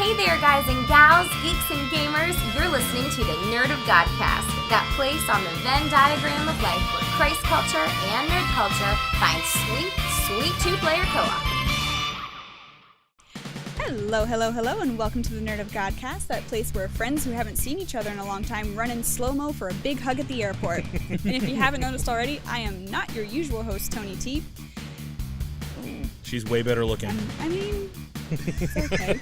Hey there, guys and gals, geeks and gamers. You're listening to the Nerd of Godcast, that place on the Venn diagram of life where Christ culture and nerd culture find sweet, sweet two-player co-op. Hello, and welcome to the Nerd of Godcast, that place where friends who haven't seen each other in a long time run in slow-mo for a big hug at the airport. And if you haven't noticed already, I am not your usual host, Tony T. She's way better looking. It's okay.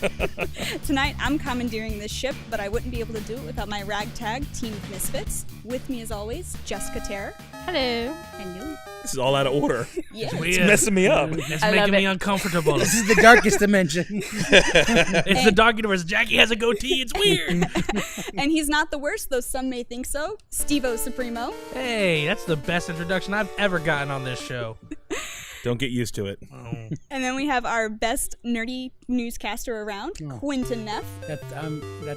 Tonight, I'm commandeering this ship, but I wouldn't be able to do it without my ragtag team of misfits. With me, as always, Jessica Terror. Hello. And you. This is all out of order. Yeah. It's messing me up. It's making me uncomfortable. This is the darkest dimension. It's the dark universe. Jackie has a goatee. It's weird. And he's not the worst, though some may think so. Steve-O Supremo. Hey, that's the best introduction I've ever gotten on this show. Don't get used to it. And then we have our best nerdy newscaster around, Quentin Neff. I'm the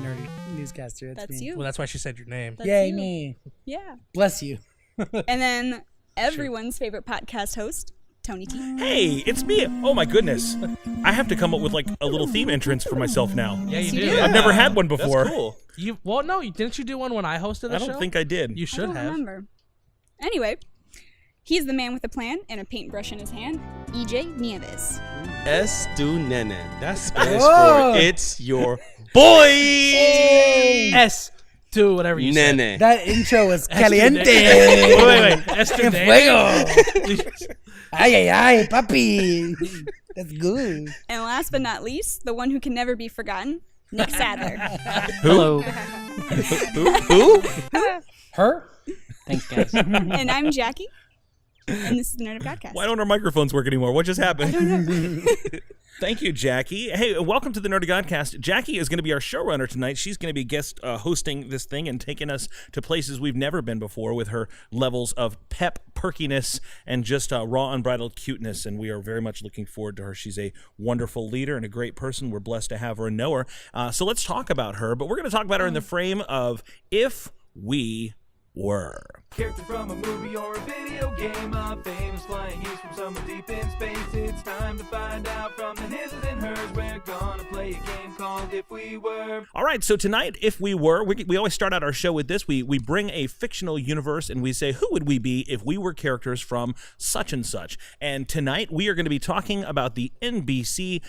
nerdy newscaster. That's me. you. Well, that's why she said your name. That's Yay, you. me. Yeah. Bless you. And then everyone's favorite podcast host, Tony T. Hey, it's me. Oh my goodness. I have to come up with like a little theme entrance for myself now. Yeah, you You do. do. I've never had one before. That's cool. No, didn't you do one when I hosted the I show? don't think I did. You I should don't have. remember. Anyway, he's the man with a plan and a paintbrush in his hand, EJ Nieves. Es tu nene. That's Spanish Whoa. for it's your boy. S to whatever you said. Nene. That intro was Wait. caliente. Wait. S to En fuego. Ay, ay, papi. That's good. And last but not least, the one who can never be forgotten, Nick Sadler. Hello. Who? Her? Thanks, guys. And I'm Jackie. And this is the Nerd of Godcast. Why don't our microphones work anymore? What just happened? Thank you, Jackie. Hey, welcome to the Nerd of Godcast. Jackie is going to be our showrunner tonight. She's going to be guest hosting this thing and taking us to places we've never been before with her levels of pep, perkiness, and just raw, unbridled cuteness. And we are very much looking forward to her. She's a wonderful leader and a great person. We're blessed to have her and know her. So let's talk about her. But we're going to talk about her in the frame of If We Were. Character from a movie or a video game, a famous flying geese from somewhere deep in space. It's time to find out from the his and hers. We're gonna play a game called If We Were. All right, so tonight, if we were, we always start out our show with this. We bring a fictional universe and we say, who would we be if we were characters from such and such? And tonight, we are going to be talking about the NBC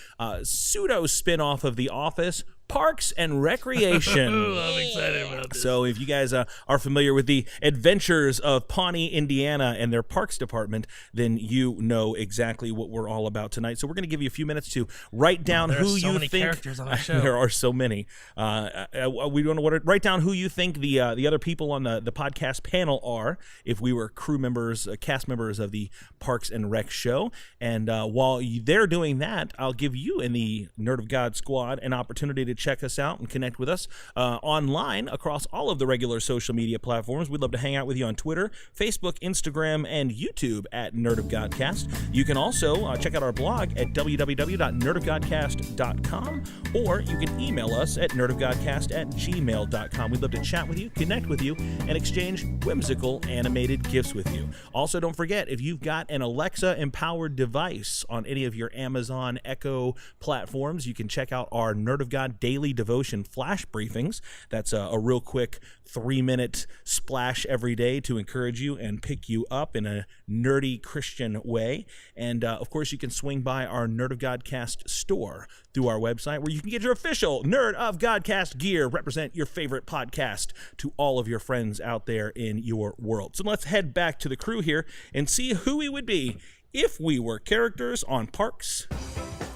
pseudo spinoff of The Office, Parks and Recreation. I'm excited about this. So if you guys are familiar with the adventures of Pawnee, Indiana and their parks department, then you know exactly what we're all about tonight. So we're going to give you a few minutes to write down There are who so you many think. characters on the show. There are so many. We don't want to write down who you think the other people on the podcast panel are, if we were crew members, cast members of the Parks and Rec show. And while they're doing that, I'll give you in the Nerd of God squad an opportunity to check us out and connect with us online across all of the regular social media platforms. We'd love to hang out with you on Twitter, Facebook, Instagram, and YouTube at Nerd of Godcast. You can also check out our blog at www.nerdofgodcast.com, or you can email us at nerdofgodcast@gmail.com. We'd love to chat with you, connect with you, and exchange whimsical animated gifts with you. Also, don't forget, if you've got an Alexa-empowered device on any of your Amazon Echo platforms, you can check out our Nerd of God Daily Devotion Flash Briefings. That's a real quick 3-minute splash every day to encourage you and pick you up in a nerdy Christian way. And of course, you can swing by our Nerd of Godcast store through our website, where you can get your official Nerd of Godcast gear. Represent your favorite podcast to all of your friends out there in your world. So let's head back to the crew here and see who we would be if we were characters on Parks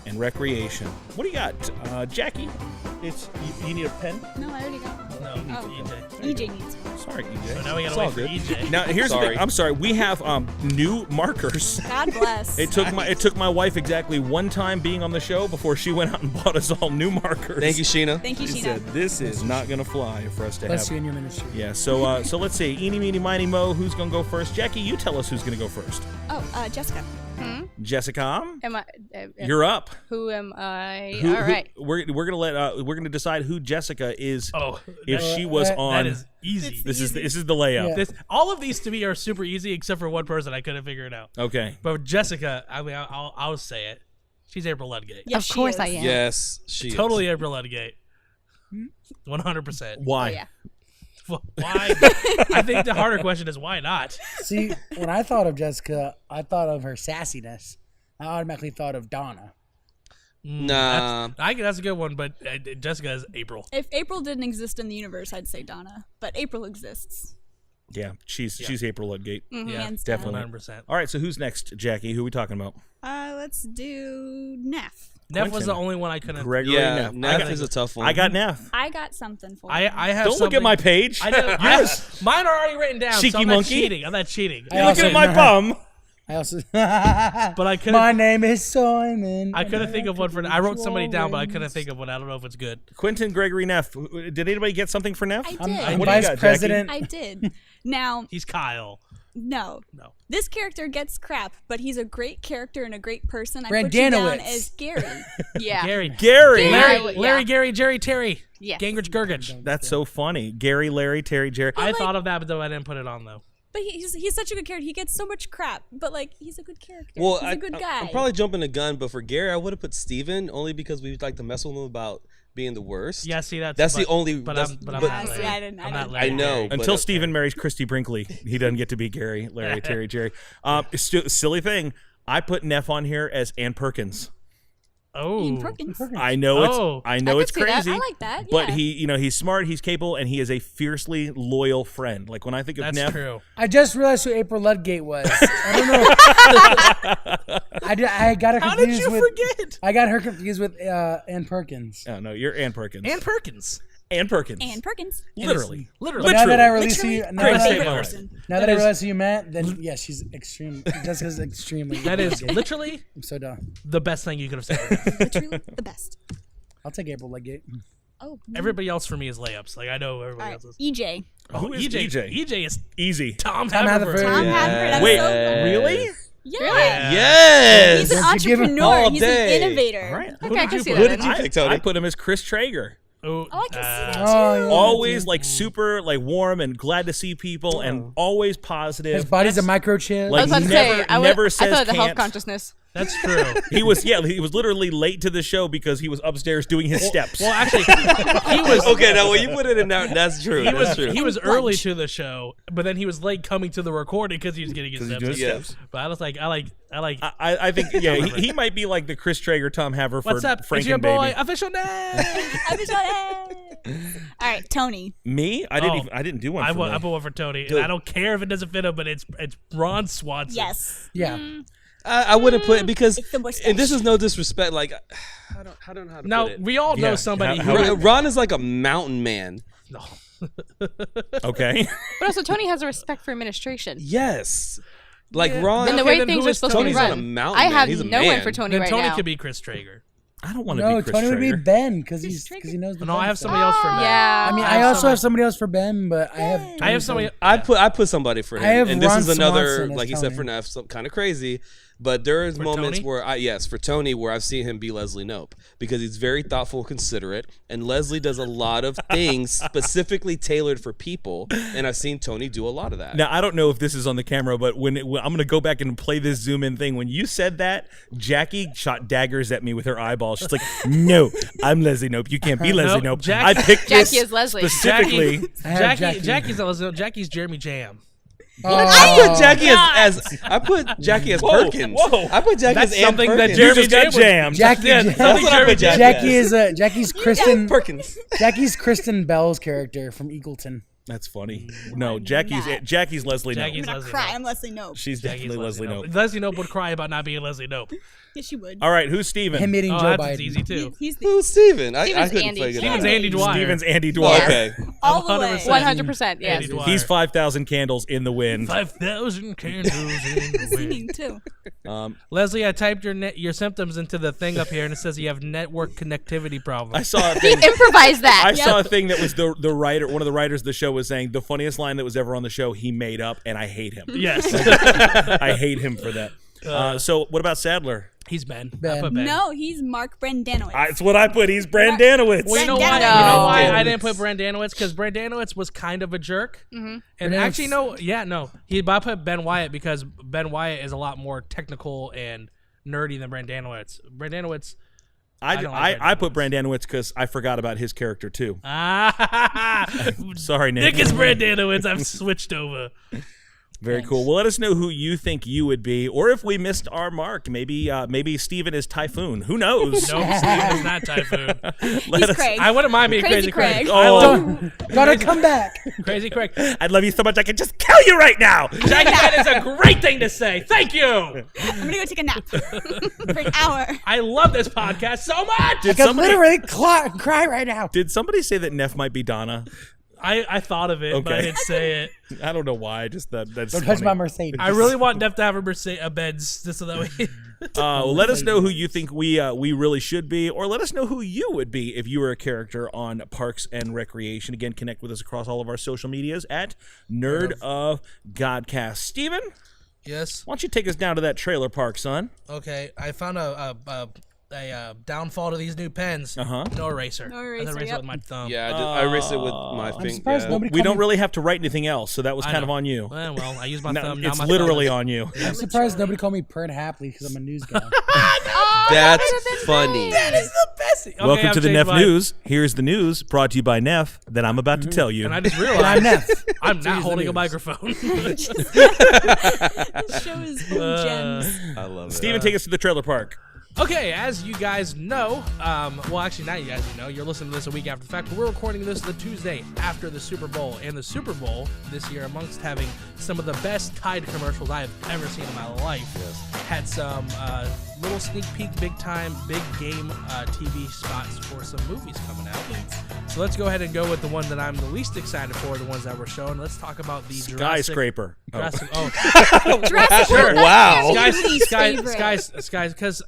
and Recreation. What do you got, Jackie? You need a pen? No, I already got one. No, EJ. EJ needs one. Sorry, EJ. So now we It's gotta all wait for good. EJ. Now here's the Sorry. thing. I'm sorry. We have new markers. God bless. It took my wife exactly one time being on the show before she went out and bought us all new markers. Thank you, Sheena. Thank you, She Sheena. said this is not gonna fly for us to Bless have. you in your ministry. Yeah. So let's see. Eeny, meeny, miny, mo. Who's gonna go first? Jackie, you tell us who's gonna go first. Oh, Jessica. Jessica, Am I? you're up. Who am I? Who- All right. We're gonna decide who Jessica is. Oh, if she was on. that is easy. This is the layout. Yeah. All of these to me are super easy, except for one person I couldn't figure it out. Okay. But with Jessica, I mean, I'll say it. She's April Ludgate. Yes, Of course she I is. am. Yes, she is. Totally April Ludgate. 100%. Why? Oh, yeah. Why? I think the harder question is why not? See, when I thought of Jessica, I thought of her sassiness. I automatically thought of Donna. Nah. That's a good one, but Jessica is April. If April didn't exist in the universe, I'd say Donna. But April exists. Yeah, she's April Ludgate. Yeah, Hands down. definitely. 100%. All right, so who's next, Jackie? Who are we talking about? Let's do Neff. Neff was Quentin. the only one I couldn't. Gregory Yeah, Neff. Neff is a tough one. I got Neff. I got something for you. I have. Don't look at my page. I know. Mine are already written down. Cheeky so I'm not monkey. cheating. I'm not cheating. You're looking at my bum. I also. But I couldn't. My name is Simon. I couldn't think of one for. I wrote somebody down, but I couldn't think of one. I don't know if it's good. Quentin Gregory Neff. Did anybody get something for Neff? I did. I'm What do you vice got, president. I did. Now, He's Kyle. no. No. This character gets crap, but he's a great character and a great person. I put you down Brandanowitz. as Gary. Yeah. Gary. Gary. Larry, Gary, Jerry, Terry. Yes. Gingrich, Gurgich. That's so funny. Gary, Larry, Terry, Jerry. I thought of that, but though I didn't put it on though. But he's such a good character. He gets so much crap, but like he's a good character. Well, he's a good guy. I'm probably jumping the gun, but for Gary, I would have put Steven only because we like to mess with him about being the worst. Yeah, see That's the only. But that's- I'm not Yeah, Larry. see, I didn't- I'm I not didn't- Larry. I know. Gary. Until but- Stephen marries Christy Brinkley, he doesn't get to be Gary, Larry, Terry, Jerry. Silly thing. I put Neff on here as Ann Perkins. Oh. Ian Perkins. I know Oh. it's. I know I it's could see that. crazy. I like that, But yeah. he's smart. He's capable, and he is a fiercely loyal friend. Like when I think of That's Neff, true. I just realized who April Ludgate was. I don't know. I got her confused How did you with. forget? I got her confused with Ann Perkins. oh no, you're Ann Perkins. Ann Perkins. Ann Perkins. Ann Perkins. Literally. Literally. Now that I Literally. release who you, Literally, Great my statement. favorite person. now that I realize who you meant, then yeah, she's extreme. Jessica's extremely. That is Ludgate. literally I'm so dumb. the best thing you could have said. Literally the best. I'll take April Ludgate. Oh. Everybody else for me is layups. Like I know All everybody right. else is. EJ. Who is EJ? EJ is Easy. Tom Tom Haverford. Haverford. Tom Yeah. Haverford. I'm Wait, so, really? yeah. Yes. He's an Don't you give him- entrepreneur. all He's day. an innovator. All right. Okay, I can see Who that. did you pick, Tony? I put him as Chris Traeger. Oh, Oh, I can see that Oh, too. yeah. Always like super like warm and glad to see people and always positive. His body's a microchip. Like, I was about to never- say, I never thought says the health can't. consciousness. That's true. He was literally late to the show because he was upstairs doing his steps. Well, actually, he was. Okay, now when you put it in there, that's true. That's true. He was early to the show, but then he was late coming to the recording because he was getting his 'Cause he's steps. doing Yes. steps. But I was like, I like. I think he might be like the Chris Traeger, Tom Haverford, What's up? It's Franken your boy, baby. official name. All right, Tony. Me? I didn't do one. I for put me. one for Tony, and I don't care if it doesn't fit him, but it's Ron Swanson. Yes. yeah. I wouldn't put it because, It's the mustache. and this is no disrespect. Like, I don't know how to Now put it. we all know Yeah, somebody how- who. Ron is like a mountain man. Okay. But also, Tony has a respect for administration. Yes. Like Ron. And the Okay, way then things who are is supposed Tony's to be not run. a mountain I man. have He's a no one man. for Tony Then right Tony now. could be Chris Traeger. I don't want to No, be Chris Tony would be Traeger. Ben because Traeger. he knows the No, I Ben have stuff. somebody else for him. Yeah. I mean, I I have also somebody- have somebody else for Ben, but I have. I have somebody. I put somebody for him. I have and this Ron is another, Swanson as like you said, Tony. for Neff, some kind of crazy. But there is For moments Tony? where for Tony, where I've seen him be Leslie Knope because he's very thoughtful, considerate, and Leslie does a lot of things specifically tailored for people, and I've seen Tony do a lot of that. Now I don't know if this is on the camera, but when I'm going to go back and play this zoom in thing. When you said that, Jackie shot daggers at me with her eyeballs. She's like, "No, I'm Leslie Knope. You can't be Leslie No, Knope. Jackie- I picked this Jackie is Leslie. specifically." I have Jackie's Jeremy Jam. I put Jackie as Whoa, Perkins. whoa. I put Jackie That's as Ann something that Perkins. You Jeremy just got Jam was- jammed. Jackie. That's what I put Jackie Jackie as. is Jackie's Kristen. Perkins. Jackie's Kristen Bell's character from Eagleton. That's funny. No, Jackie's Leslie Knope. Jackie's I'm gonna Leslie cry. Knope. I'm Leslie Knope. She's Jackie's definitely Leslie Knope. Leslie Knope would cry about not being Leslie Knope. Yes, you would. All right, who's Steven? Him meeting Oh, Joe that's Biden. easy too. He's the Who's Steven? I Steven's couldn't Andy. figure that Steven's out. Andy Dwyer. Steven's Andy Dwyer. Okay. all the 100%. way. 100%. Yes. Andy Dwyer. He's 5,000 candles in the wind. 5,000 candles in the Singing wind. too. Leslie, I typed your symptoms into the thing up here, and it says you have network connectivity I problems. saw a He thing. improvised that. I saw a thing that was the writer, one of the writers of the show was saying the funniest line that was ever on the show he made up, and I hate him. Yes. I hate him for that. So what about Sadler? He's Ben. Ben. I put Ben. No, he's Mark Brandanowitz. That's what I put. He's Brandanowitz. Well, you know Brandanowitz. why? No. You know why I Brandanowitz. didn't put Brandanowitz? Because Brandanowitz was kind of a jerk. Mm-hmm. And Brandanowitz- actually, no. But I put Ben Wyatt because Ben Wyatt is a lot more technical and nerdy than Brandanowitz. Brandanowitz. I put Brandanowitz because I forgot about his character too. Sorry, Nick. Nick is Brandanowitz. I've switched over. Very cool. Well, let us know who you think you would be, or if we missed our mark. Maybe Steven is Typhoon. Who knows? No, Steven is not Typhoon. He's Craig. I wouldn't mind being Crazy Craig. Oh, Gotta come back. Crazy Craig. I'd love you so much I could just kill you right now. Jackie, that is a great thing to say. Thank you. I'm gonna go take a nap for an hour. I love this podcast so much. I can literally cry right now. Did somebody say that Neff might be Donna? I thought of it, but I didn't say it. I don't know why. Just that's Don't funny. touch my Mercedes. I really want Neff to have a Benz just so that way. Let us know who you think we really should be, or let us know who you would be if you were a character on Parks and Recreation. Again, connect with us across all of our social medias at Nerd of Godcast. Steven? Yes. Why don't you take us down to that trailer park, son? Okay, I found a downfall to these new pens. No eraser. No I eraser, erase it yep. with my thumb. Yeah, I erased it with my I'm finger. surprised nobody We don't really have to write anything else, so that was I kind of know. on you. Well, I use my No, thumb. Now it's my literally thumb on you. I'm surprised nobody called me Pern Hapley because I'm a news guy. That's funny. That is the best. Okay, Welcome I've to the changed Neff my- News. Here's the news brought to you by Neff that I'm about to tell you. And I just And realized I'm Neff. I'm not Here's the holding a news. microphone. This show is full of gems. I love it. Steven, take us to the trailer park. Okay, as you guys know, well, actually, now you guys know, you're listening to this a week after the fact, but we're recording this the Tuesday after the Super Bowl. And the Super Bowl this year, amongst having some of the best Tide commercials I have ever seen in my life, had some little sneak peek, big time, big game TV spots for some movies coming out. So let's go ahead and go with the one that I'm the least excited for, the ones that were shown. Let's talk about the Skyscraper. Jurassic, Jurassic World. Wow. Guys, because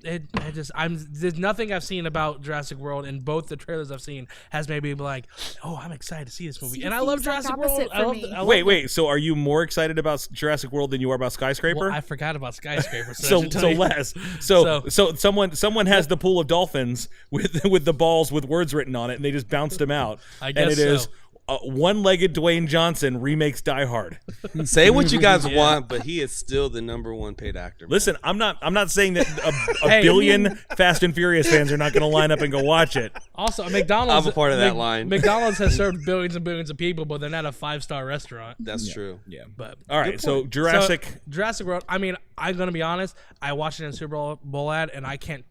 there's nothing I've seen about Jurassic World, and both the trailers I've seen has made me be like, oh, I'm excited to see this movie, and I love Jurassic World. Wait. So are you more excited about Jurassic World than you are about Skyscraper? Well, I forgot about Skyscraper. So less. So someone has the pool of dolphins with the balls with words written on it, and they just bounced them out. I guess and it is so. One-legged Dwayne Johnson remakes Die Hard. Say what you guys want, but he is still the #1 paid actor. Listen, I'm not saying that a billion Fast and Furious fans are not going to line up and go watch it. Also, McDonald's. I'm a part of that line. McDonald's has served billions and billions of people, but they're not a 5-star restaurant. That's true. Yeah. But All right, so Jurassic World. I mean, I'm gonna be honest. I watched it in Super Bowl ad, and I can't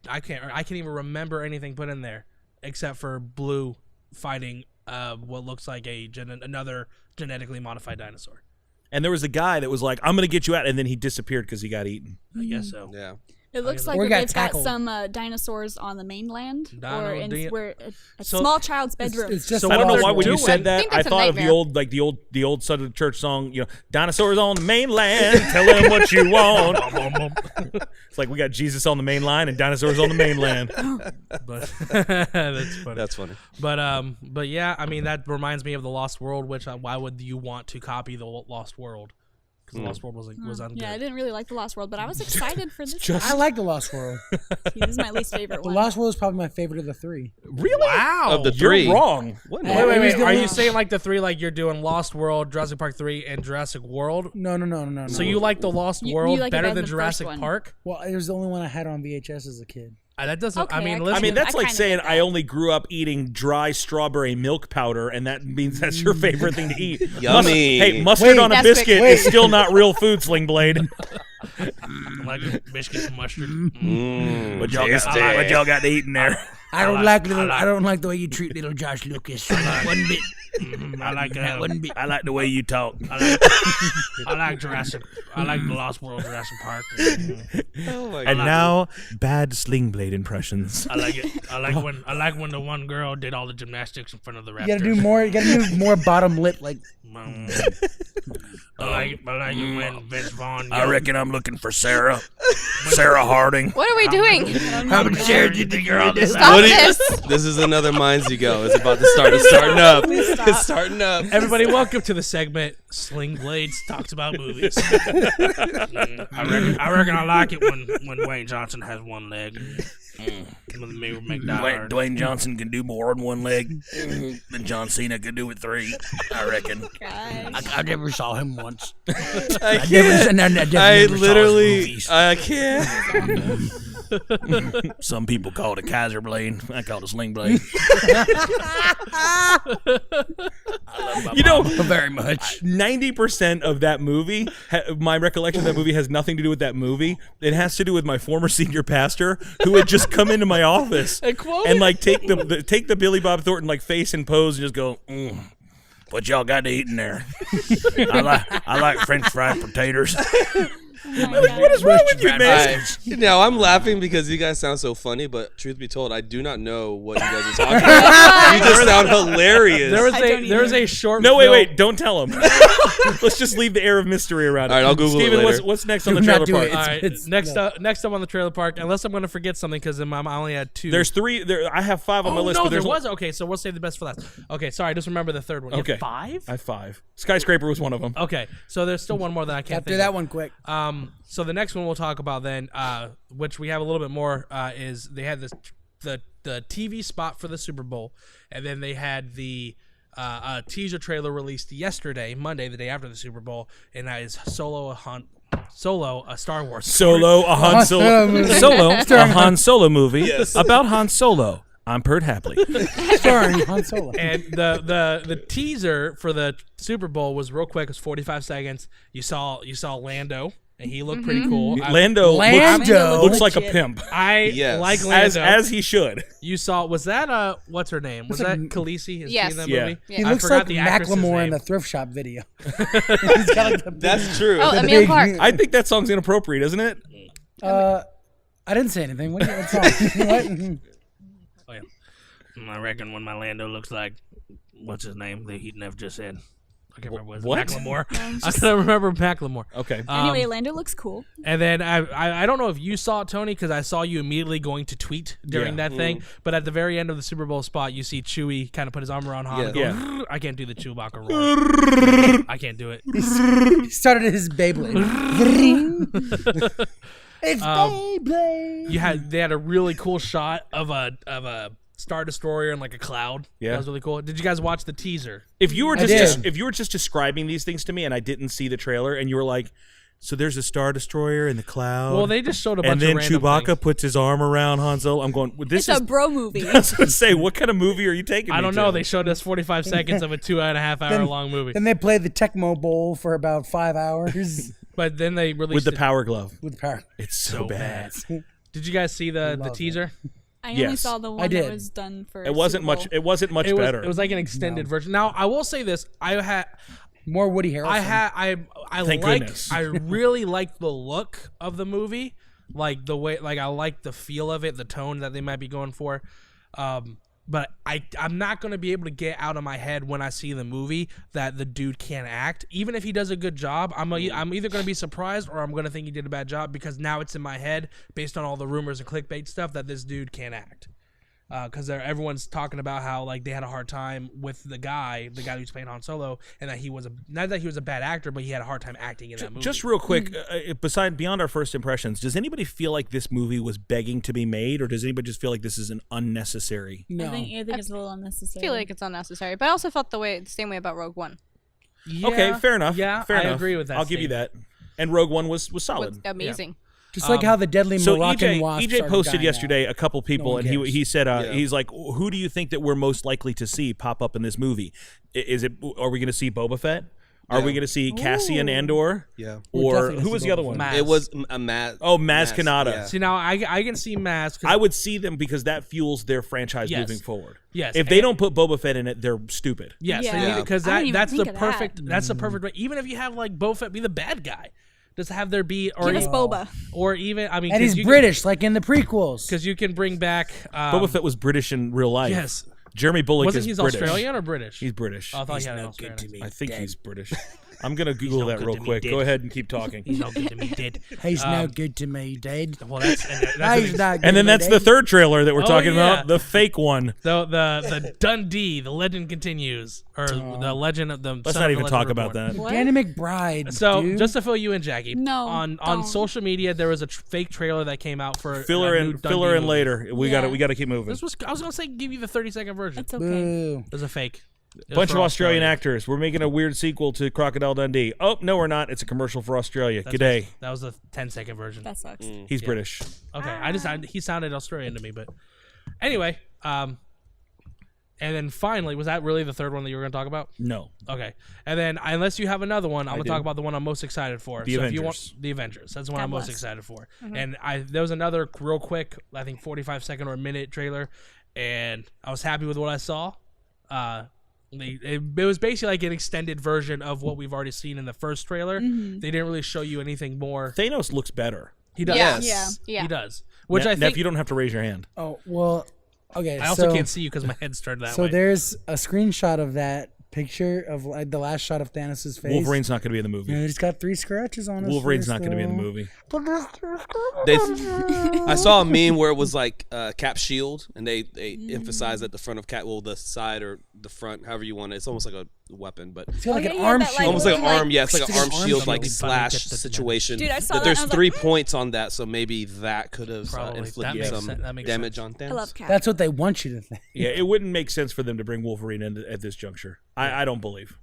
even remember anything put in there except for Blue fighting what looks like another genetically modified dinosaur. And there was a guy that was like, I'm going to get you out, and then he disappeared because he got eaten. I guess so. Yeah. It looks like Or that got they've got tackled. some dinosaurs on the mainland, or in a So- small child's bedroom. It's just So I don't know awesome. why when you doing. said I that, think I that's a thought of nightmare. the old Son of the Church song, dinosaurs on the mainland, tell them what you want. It's like we got Jesus on the main line and dinosaurs on the mainland. But that's funny. That's funny. But yeah, I mean that reminds me of the Lost World. Which why would you want to copy the Lost World? Because the Lost World was ungood. Yeah, I didn't really like The Lost World, but I was excited for this. I like The Lost World. This is my least favorite The one. Lost World is probably my favorite of the three. Really? Wow. Of the You're three. wrong. What? Yeah. Wait. Who's the Are one- you saying like the three, like you're doing Lost World, Jurassic Park 3, and Jurassic World? No. So you like the Lost You World like it better better than than the first Jurassic one. Park? Well, it was the only one I had on VHS as a kid. That doesn't. Okay, I mean, I listen. I mean, that's I like kinda saying get that. I only grew up eating dry strawberry milk powder, and that means that's your favorite thing to eat. Yummy. Mustard Wait. on a That's biscuit wait. is still not real food, Sling Blade. like biscuits and mustard. What y'all got to eat in there? I don't like the way you treat little Josh Lucas. One bit. I like that One bit. I like the way you talk. I like Jurassic. I like the Lost World, Jurassic Park. Oh my And god. now, bad Sling Blade impressions. I like it. I like when the one girl did all the gymnastics in front of the raptors. You gotta do more. You gotta do more bottom lip. Like I like it when Vince Vaughn. I reckon I'm looking for Sarah. Sarah Harding. What are we doing? how much Sarah did the girl this? What This is another Minds You Go. It's about to start. It's starting up. It's starting up. Everybody, welcome to the segment Sling Blades talks about movies. I reckon I like it when Dwayne Johnson has one leg. Dwayne Johnson can do more on one leg than John Cena could do with 3. I reckon. I never saw him once. I can't. Some people call it a Kaiser blade. I call it a sling blade. You know, very much. 90% of that movie, my recollection of that movie has nothing to do with that movie. It has to do with my former senior pastor who had just come into my office and like take the Billy Bob Thornton like face and pose and just go, what y'all got to eat in there? I like French fried potatoes. What is wrong with you, man? Now I'm laughing because you guys sound so funny, but truth be told, I do not know what you guys are talking about. You just sound hilarious. There was a short. No, wait, don't tell him. Let's just leave the air of mystery around it. All right, I'll Google Steven, it later. What's next on the trailer park? All right, next up on the trailer park. Unless I'm going to forget something because I only had 2. There's 3. I have 5 on my list. No, but there was. Okay, so we'll save the best for last. Okay, sorry, just remember the third one. You have 5? I have 5. Skyscraper was one of them. Okay, so there's still one more that I can't Got think through that of. one quick. So the next one we'll talk about then, which we have a little bit more, is they had the TV spot for the Super Bowl, and then they had the teaser trailer released yesterday, Monday, the day after the Super Bowl, and that is Solo, a Star Wars. Solo, a Han Solo movie about Han Solo. I'm Pert Hapley. Starring Han Solo. And the teaser for the Super Bowl was real quick. It was 45 seconds. You saw Lando, and he looked pretty cool. Lando looks like a pimp. I like Lando. As he should. You saw, was that, what's her name? Was that Khaleesi? Is she in that movie? He looks like Macklemore in the thrift shop video. He's got like That's true. Oh, Emil Clark. I think that song's inappropriate, isn't it? I didn't say anything. What song? What? I reckon when my Lando looks like, what's his name? That he never just said. I can't remember. What? Macklemore. I can't remember Macklemore. Okay. Anyway, Lando looks cool. And then I don't know if you saw it, Tony, because I saw you immediately going to tweet during that thing. But at the very end of the Super Bowl spot, you see Chewie kind of put his arm around Han. Yeah. I can't do the Chewbacca roar. I can't do it. He started his Beyblade. It's Beyblade. They had a really cool shot of a Star Destroyer and like a cloud. Yeah, that was really cool. Did you guys watch the teaser? If you were just describing these things to me and I didn't see the trailer and you were like, so there's a Star Destroyer in the cloud. Well, they just showed a bunch of random Chewbacca things. Puts his arm around Han Solo. I'm going, it's a bro movie. I was going to say, what kind of movie are you taking me I don't to? know. They showed us 45 seconds of a 2.5 hour long movie. Then they played the Tecmo Bowl for about 5 hours. But then they released with the Power Glove. With the Power. It's so bad. Did you guys see the teaser? I only saw the one that was done for. It wasn't much. It wasn't much better. It was like an extended version. Now I will say this: I had more Woody Harrelson. I really liked the look of the movie, like the way, like I like the feel of it, the tone that they might be going for. But I'm not going to be able to get out of my head when I see the movie that the dude can't act. Even if he does a good job, I'm either going to be surprised or I'm going to think he did a bad job because now it's in my head based on all the rumors and clickbait stuff that this dude can't act. Because everyone's talking about how like they had a hard time with the guy who's playing Han Solo, and that he was not that he was a bad actor, but he had a hard time acting in that movie. Just real quick, beyond our first impressions, does anybody feel like this movie was begging to be made, or does anybody just feel like this is an unnecessary? No, I think it's a little unnecessary. I feel like it's unnecessary, but I also felt the same way about Rogue One. Yeah, okay, fair enough. Yeah, fair enough. I agree with that. I'll give you that. And Rogue One was solid. Was amazing. Yeah. Just like how the deadly Moroccan wasps EJ posted dying yesterday out. a couple people, and he said he's like, who do you think that we're most likely to see pop up in this movie? Are we going to see Boba Fett? Are we going to see Cassian Andor? Yeah. Or who was the other one? Maz. It was a Maz. Oh, Maz Kanata. Yeah. See, now I can see Maz. I would see them because that fuels their franchise moving forward. Yes. If they don't put Boba Fett in it, they're stupid. Yes, because that's the perfect. That's the perfect way. Even if you have like Boba Fett be the bad guy. Just have there be, or give us Boba, or even and he's British, like in the prequels. Because you can bring back Boba Fett was British in real life. Yes, Jeremy Bullock wasn't is he British. Australian or British? He's British. Oh, I thought he had an Australian. I think he's British. I'm gonna Google no that good real to me, quick. Dad. Go ahead and keep talking. He's no good to me, Dad. He's no good to me, Dad. Well, that's He's not good And then to me, that's the Dad. third trailer that we're Oh, talking yeah. about, the fake one. the Dundee, the legend continues, or the legend of the. Let's son not of even the talk Legend about Reborn. that. What? Danny McBride. So dude. just to fill you in, Jackie. No, On don't. social media there was a fake trailer that came out for Filler a new in Dundee movie. later. We Yeah. got to keep moving. This was I was gonna say give you the 30-second version. It's okay. Boo. It was a fake. It was Bunch for of Australian Australia. actors. We're making a weird sequel to Crocodile Dundee. Oh, no, we're not. It's a commercial for Australia. That's G'day. what- That was the 10-second version. That sucks. He's British. Okay, he sounded Australian to me, but anyway, and then finally, was that really the third one that you were going to talk about? No. Okay, and then unless you have another one, I'm going to do. talk about the one I'm most excited for. The If you want Avengers. the Avengers, that's the one God I'm most bless. excited for. And there was another real quick, I think 45-second or a minute trailer, and I was happy with what I saw. It was basically like an extended version of what we've already seen in the first trailer. They didn't really show you anything more. Thanos looks better. He does. Yes. Yeah. He does. Which I Neff, think you don't have to raise your hand. Oh, well, okay. I also so, can't see you because my head's turned that So way. there's a screenshot of that picture of like the last shot of Thanos' face. Wolverine's not going to be in the movie. Yeah, he's got 3 scratches on his Wolverine's face, not going to be in the though. movie. I saw a meme where it was like Cap's shield, and they emphasized at the front of Cap, well, the side or the front, however you want it. It's almost like a weapon, but It's got like yeah, an yeah, arm that, shield. like, almost like an looking like- arm. Yeah, it's like an It's arm like an shield, arm like shield. slash Get the- situation. Dude, I saw But that there's and I was 3 like, points on that, so maybe that could have Probably. That inflicted makes some sense. That makes damage sense. on Thanos. I love Cap. That's what they want you to think. Yeah, it wouldn't make sense for them to bring Wolverine in at this juncture. I don't believe.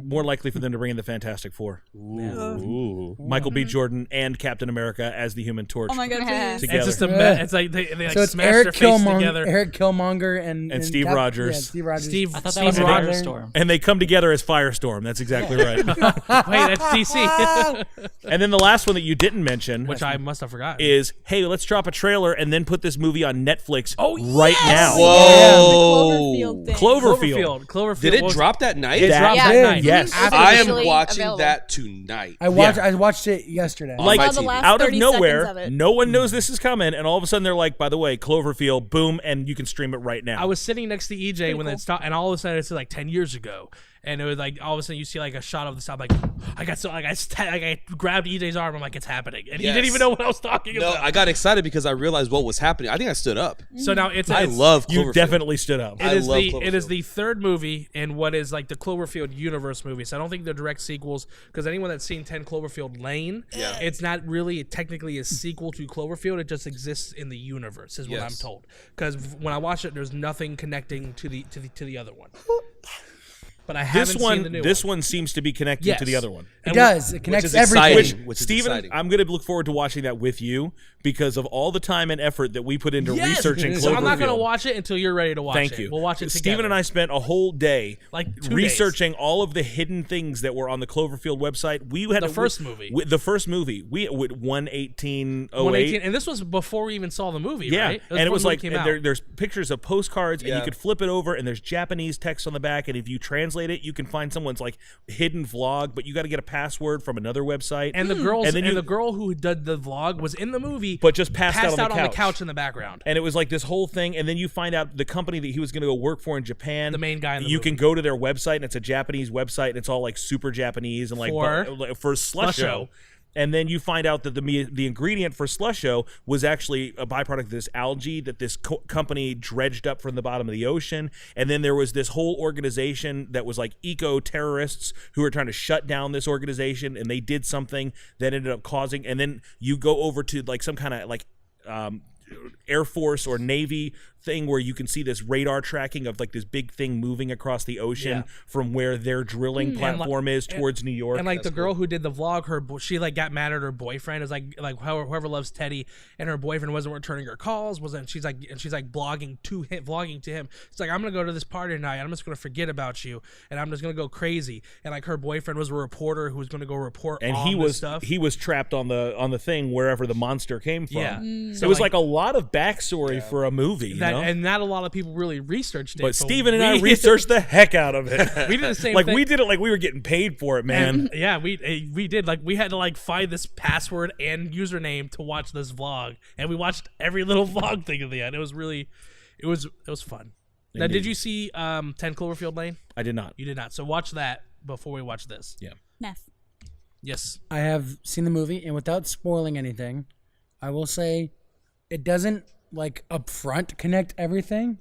More likely for them to bring in the Fantastic Four. Ooh. Michael B. Jordan and Captain America as the Human Torch. Oh my god, please. Together. It's just a Yeah. it's like they like So it's smash Eric their face Killmonger, together. Eric Killmonger, and Steve Cap- Rogers. Yeah, Steve Rogers. Steve, I thought that Steve was Rogers. Firestorm. And they come together as Firestorm. That's exactly right. Wait, that's DC, And then the last one that you didn't mention which I must have forgotten. is, hey, let's drop a trailer and then put this movie on Netflix right Yes! now. Whoa. Yeah, the Cloverfield thing. Cloverfield. Cloverfield. Did it was- drop that night? It dropped Yeah. that Yeah. night. Yes. It's I am officially watching available. that tonight. I watched. Yeah. I watched it yesterday. On Like my Saw the TV. last out of 30 seconds nowhere, of it. no one knows this is coming, and all of a sudden they're like, by the way, Cloverfield, boom, and you can stream it right now. I was sitting next to EJ when cool. it stopped, and all of a sudden it's like 10 years ago, and it was like all of a sudden you see like a shot of the sound, like I grabbed EJ's arm, I'm like, it's happening, and he didn't Yes. even know what I was talking No, about. I got excited because I realized what was happening. I think I stood up. So now it's I love you Cloverfield. definitely stood up. I love It is Cloverfield. the third movie in what is like the Cloverfield universe movie. So I don't think they're direct sequels because anyone that's seen 10 Cloverfield Lane, it's not really technically a sequel to Cloverfield. It just exists in the universe, is what I'm Yes. told. Because when I watched it, there's nothing connecting to the other one. But I haven't seen the new This one seems to be connected Yes. to the other one. It And does. It connects is everything. exciting. Which is Steven, exciting. I'm going to look forward to watching that with you because of all the time and effort that we put into Yes! researching Cloverfield. So I'm not going to watch it until you're ready to watch it. Thank you. We'll watch it together. Steven and I spent a whole day Like 2 days. researching all of the hidden things that were on the Cloverfield website. We had The first movie. The first movie. We with 11808. 118, and this was before we even saw the movie, Yeah, right? and it was before the like movie came out. there's pictures of postcards, and you Yeah. could flip it over, and there's Japanese text on the back, and if you translate it, you can find someone's like hidden vlog, but you got to get a password from another website. And the girls And then and you- the girl who did the vlog was in the movie, But just passed out on the on the couch. couch in the background. And it was like this whole thing, and then you find out the company that he was going to go work for in Japan. The main guy in the you movie. can go to their website, and it's a Japanese website, and it's all like super Japanese and like for Slusho. And then you find out that the ingredient for Slusho was actually a byproduct of this algae that this company dredged up from the bottom of the ocean. And then there was this whole organization that was like eco-terrorists who were trying to shut down this organization, and they did something that ended up causing. And then you go over to like some kind of like Air Force or Navy thing where you can see this radar tracking of like this big thing moving across the ocean from where their drilling platform is towards New York. And like the girl who did the vlog, she like got mad at her boyfriend. It was like whoever loves Teddy, and her boyfriend wasn't returning her calls. She's like vlogging to him. It's like, I'm gonna go to this party tonight. I'm just gonna forget about you, and I'm just gonna go crazy. And like her boyfriend was a reporter who was gonna go report and on he this stuff. was trapped on the thing wherever the monster came from. Yeah. So it was like a lot of backstory for a movie, you know? and not a lot of people really researched it. But Steven and I researched the heck out of it. We did the same like thing. we did it like we were getting paid for it, man. And, yeah, we did. Like, we had to like find this password and username to watch this vlog, and we watched every little vlog thing at the end. It was fun. Now, did you see 10 Cloverfield Lane? I did not. You did not. So watch that before we watch this. Yeah. Neff. Yes. I have seen the movie, and without spoiling anything, I will say it doesn't like up front connect everything,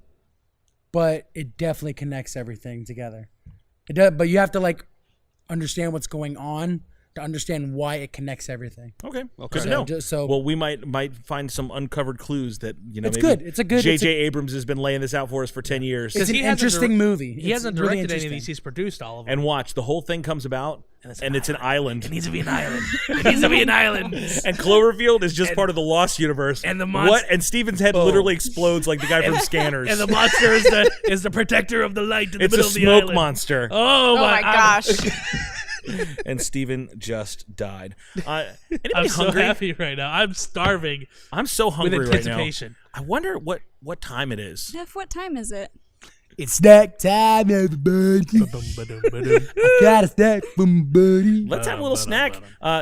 but it definitely connects everything together. It does, but you have to like understand what's going on to understand why it connects everything. Okay. Okay. Good to know. So Well, we might find some uncovered clues that it's maybe good. It's a good. J.J. Abrams has been laying this out for us for 10 years. It's an he hasn't interesting movie. He hasn't really directed any of interesting. these. He's produced all of them. And watch, the whole thing comes about, and it's an island. It needs to be an island. It needs to be an island. And Cloverfield is just part of the Lost universe. and the What? And Steven's head literally explodes like the guy from Scanners. And the monster is the protector of the light in the it's a middle of the smoke island. monster. Oh my gosh. And Steven just died. Anybody I'm so hungry? happy right now. I'm starving I'm so with hungry right now. anticipation. I wonder what time it is. Neff, what time is it? It's snack time, everybody. I got a snack, buddy. Let's have a little snack.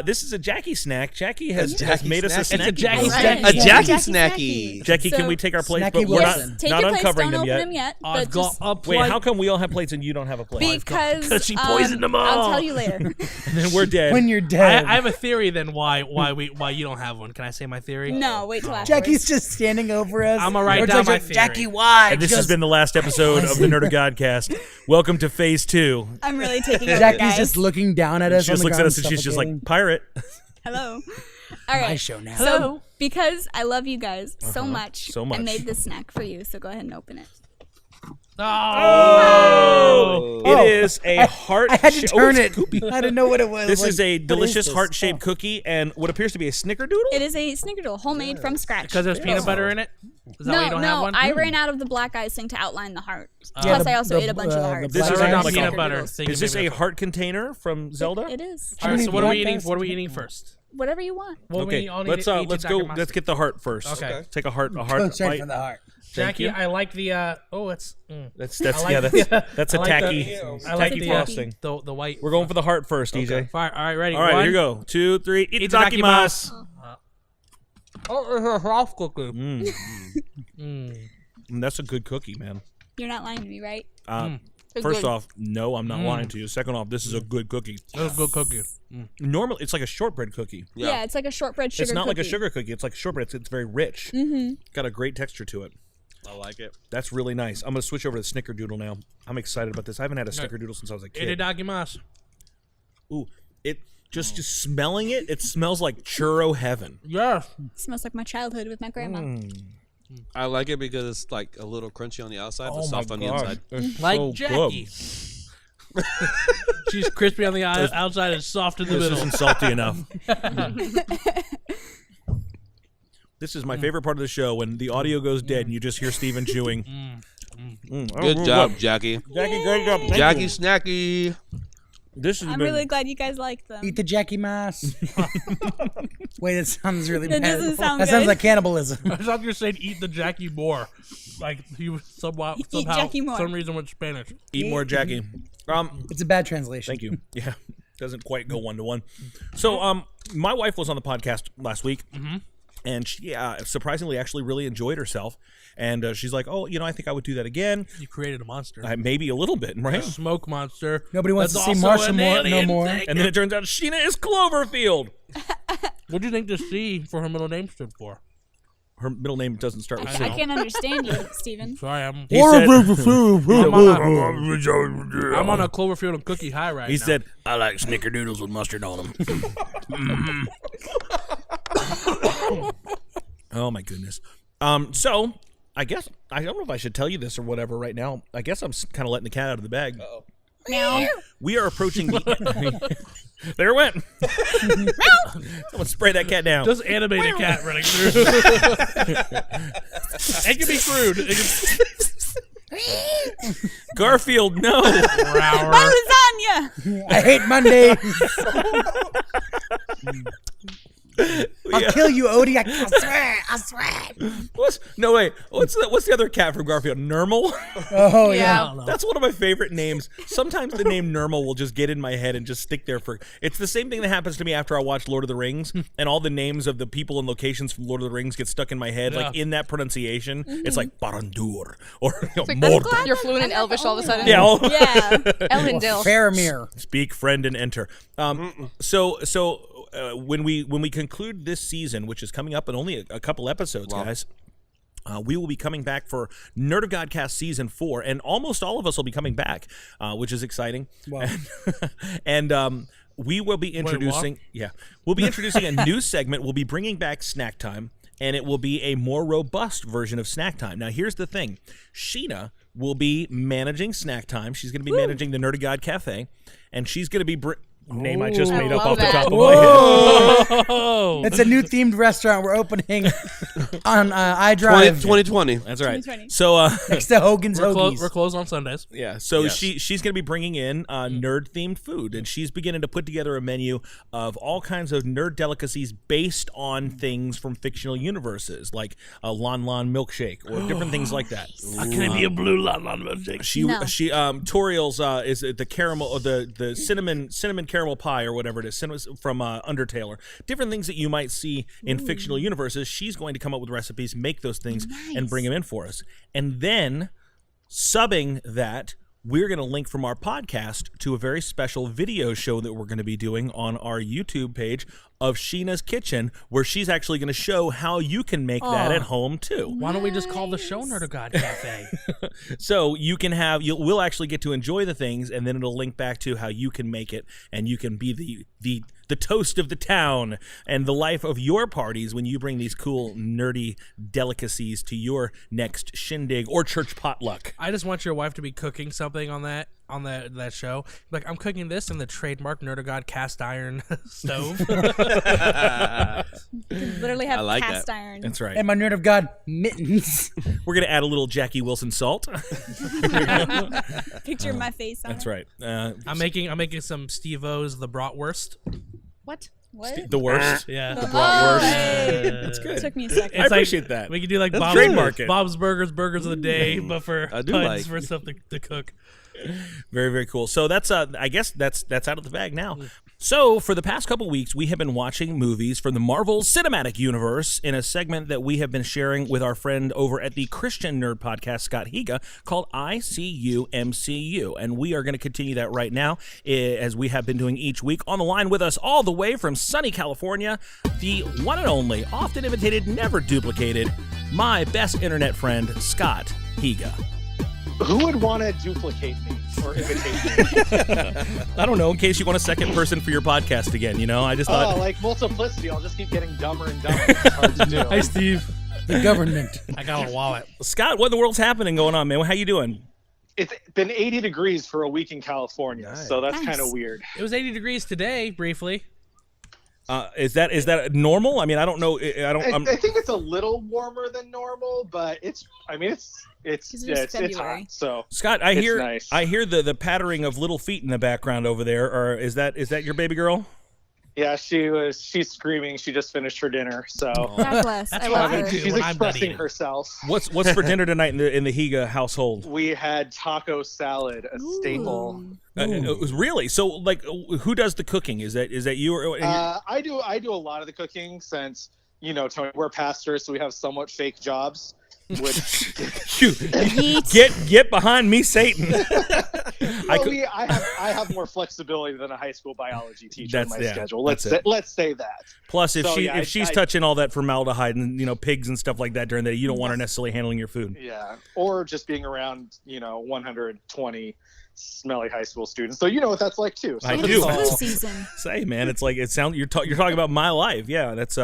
This is a Jackie snack. Jackie has made us a snack. It's a Jackie snack. A Jackie Jackie snacky. Jackie, can So- we take our plates? Snacky But we're Wilson. not, Take not your plates, uncovering don't them open yet. them yet. I've But got just a Wait, plate. how come we all have plates and you don't have a plate? because 'Cause she poisoned them I'll all. tell you later. And then we're dead. When you're I dead. have a theory then why you don't have one. Can I say my theory? No, wait till afterwards. Jackie's just standing over us. I'm gonna write Or down it's my like, theory. Jackie, why? And this has been the last episode of the Nerd of Godcast. Welcome to Phase 2. I'm really taking over, Jackie's guys. just looking down at us. She on just the looks at ground, us and she's just like, suffocating. pirate. Hello. All right. My show now. So, because I love you guys so much, So much. I made this snack for you. So go ahead and open it. Oh! It is a heart. I had to turn it. Scoopy. I didn't know what it was. This Like, is a what is delicious this? heart-shaped Oh. cookie and what appears to be a snickerdoodle. It is a snickerdoodle, homemade from scratch. Because there's peanut butter in it? Is that why you don't have one? I ran out of the black icing to outline the heart. Yeah, Plus, the- I also the- ate a bunch of the the hearts. This I is wrote down like a- peanut butter. Snickerdoodles. thinking Is this maybe a that's- heart container from Zelda? It is. All right, so what are we Black eating? ice What are we cream. eating first? Whatever you want. Well, Okay, we all let's need let's each go. Jackie Let's get the heart first. Okay. Take a heart. Go straight bite. for the heart. Thank Jackie, you. I like the it's That's I like yeah. the- That's I a like tacky the- I like tacky the frosting. the white. We're going for the heart first, EJ. Fire. All right, ready. All right, One. here you go. 2, 3. Itadakimasu. Itadakimasu. Oh, it's a soft cookie. That's a good cookie, man. You're not lying to me, right? First good. off, no, I'm not lying to you. Second off, this is a good cookie. That's a good cookie. Normally, it's like a shortbread cookie. Yeah, it's like a shortbread sugar It's not like a cookie. sugar cookie. It's like shortbread. It's very rich. Got a great texture to it. I like it. That's really nice. I'm gonna switch over to the Snickerdoodle now. I'm excited about this. I haven't had a Snickerdoodle since I was a kid. Itadakimasu. Ooh, it just smelling it. It smells like churro heaven. Yes. smells like my childhood with my grandma. I like it because it's like a little crunchy on the outside, but Oh soft my on the God. inside. It's Like so Jackie. good. She's crispy on the outside and soft in the This middle. isn't salty enough. This is my favorite part of the show when the audio goes dead and you just hear Steven chewing. Good job, Jackie. Jackie. Great job. Thank Jackie you. Snacky. This has I'm been really glad you guys like them. Eat the Jackie Mas. Wait, that sounds really That bad. doesn't sound That sounds good. like cannibalism. I thought you were saying eat the Jackie more. Like he was somehow Jackie more. some reason with Spanish. eat more Jackie. It's a bad translation. Thank you. Yeah, doesn't quite go 1-to-1. So, my wife was on the podcast last week, and she surprisingly actually really enjoyed herself. And she's like, "Oh, I think I would do that again. You created a monster. Maybe a little bit, A right?" smoke monster. Nobody wants That's to see also Marsha an more, no alien more. thing. And then it turns out Sheena is Cloverfield. What do you think the C for her middle name stood for? Her middle name doesn't start with I C. can't understand you, Steven. Sorry, I'm He said, I'm on a Cloverfield and cookie high right he now. said, "I like snickerdoodles with mustard on them." Oh my goodness. So I guess I don't know if I should tell you this or whatever right now. I guess I'm kind of letting the cat out of the bag. Meow. We are approaching the. There it went. Someone spray that cat down. Just animate a cat running through. It can be crude. It can... Garfield, no. My lasagna! I hate Mondays. I'll kill you, Odie. I swear. What's the other cat from Garfield? Nermal? Oh, Yeah. yeah. I don't know. That's one of my favorite names. Sometimes the name Nermal will just get in my head and just stick there for. It's the same thing that happens to me after I watch Lord of the Rings, and all the names of the people and locations from Lord of the Rings get stuck in my head, like in that pronunciation. It's like Barandur or Mordor. You're fluent in Elvish all of a sudden. Yeah. Yeah. Elendil. Faramir. Speak, friend, and enter. When we conclude this season, which is coming up in only a couple episodes, guys. We will be coming back for Nerd of Godcast Season 4, and almost all of us will be coming back, which is exciting. Wow. And we will be introducing, we'll be introducing a new segment. We'll be bringing back Snack Time, and it will be a more robust version of Snack Time. Now, here's the thing. Sheena will be managing Snack Time. She's going to be managing the Nerd of God Cafe, and she's going to be... name I just made up love off the that. top of my head. Oh, It's a new themed restaurant we're opening on iDrive 2020. That's right. 2020. So, next to Hogan's we're Hoagies. closed on Sundays. yeah, so Yes. she's going to be bringing in nerd-themed food, and she's beginning to put together a menu of all kinds of nerd delicacies based on things from fictional universes, like a Lon Lon milkshake or different things like that. Can it be a blue Lon Lon milkshake? She No. Toriel's is the caramel or the cinnamon caramel pie or whatever it is from Undertaler. Different things that you might see in fictional universes. She's going to come up with recipes, make those things, and bring them in for us. And then subbing that, we're going to link from our podcast to a very special video show that we're going to be doing on our YouTube page of Sheena's Kitchen, where she's actually going to show how you can make that at home too. Why don't we just call the show Nerd of God Cafe? So you can we'll actually get to enjoy the things, and then it'll link back to how you can make it, and you can be the toast of the town and the life of your parties when you bring these cool nerdy delicacies to your next shindig or church potluck. I just want your wife to be cooking something on that show. Like, I'm cooking this in the trademark Nerd of God cast iron stove. You literally have I like cast that. iron. That's right. And my Nerd of God mittens. We're going to add a little Jackie Wilson salt. Picture my face on That's it. right. I'm making some Steve-O's the bratwurst. What? What? The worst. Yeah. Oh, hey. That's good. Took me a second. I appreciate that. We could do like That's Bob's, trademark it. Bob's Burgers of the day, but for I do puns like. for something to cook. Very, very cool. So that's I guess that's out of the bag now. So for the past couple weeks, we have been watching movies from the Marvel Cinematic Universe in a segment that we have been sharing with our friend over at the Christian Nerd Podcast, Scott Higa, called I See You MCU. And we are going to continue that right now, as we have been doing each week. On the line with us all the way from sunny California, the one and only, often imitated, never duplicated, my best internet friend, Scott Higa. Who would want to duplicate me or imitate me? I don't know, in case you want a second person for your podcast again, you know? I just thought... Oh, like multiplicity. I'll just keep getting dumber and dumber. It's hard to do. Hi, Steve. The government. I got a wallet. Scott, what in the world's happening going on, man? How you doing? It's been 80 degrees for a week in California, Nice. so that's Nice. kind of weird. It was 80 degrees today, briefly. Is that normal? I mean, I don't know. I think it's a little warmer than normal, but it's it's February. hot. So Scott, I It's hear nice. I hear the pattering of little feet in the background over there. Or is that your baby girl? yeah, she's screaming. She just finished her dinner, so God bless. That's I what love I her. do. she's when I'm done expressing eating. herself. What's for dinner tonight in the Higa household? We had taco salad, a staple. Really? So, like, who does the cooking? Is that you or? I do a lot of the cooking since Tony, we're pastors, so we have somewhat fake jobs. Which get behind me, Satan. I have more flexibility than a high school biology teacher in my schedule. Let's say that. Plus, if So, she's touching all that formaldehyde and pigs and stuff like that during the day, you don't want her necessarily handling your food. Yeah, or just being around 120 smelly high school students. So you know what that's like too. So I It's do. flu season. Say, man, it's like you're talking about my life. Yeah, that's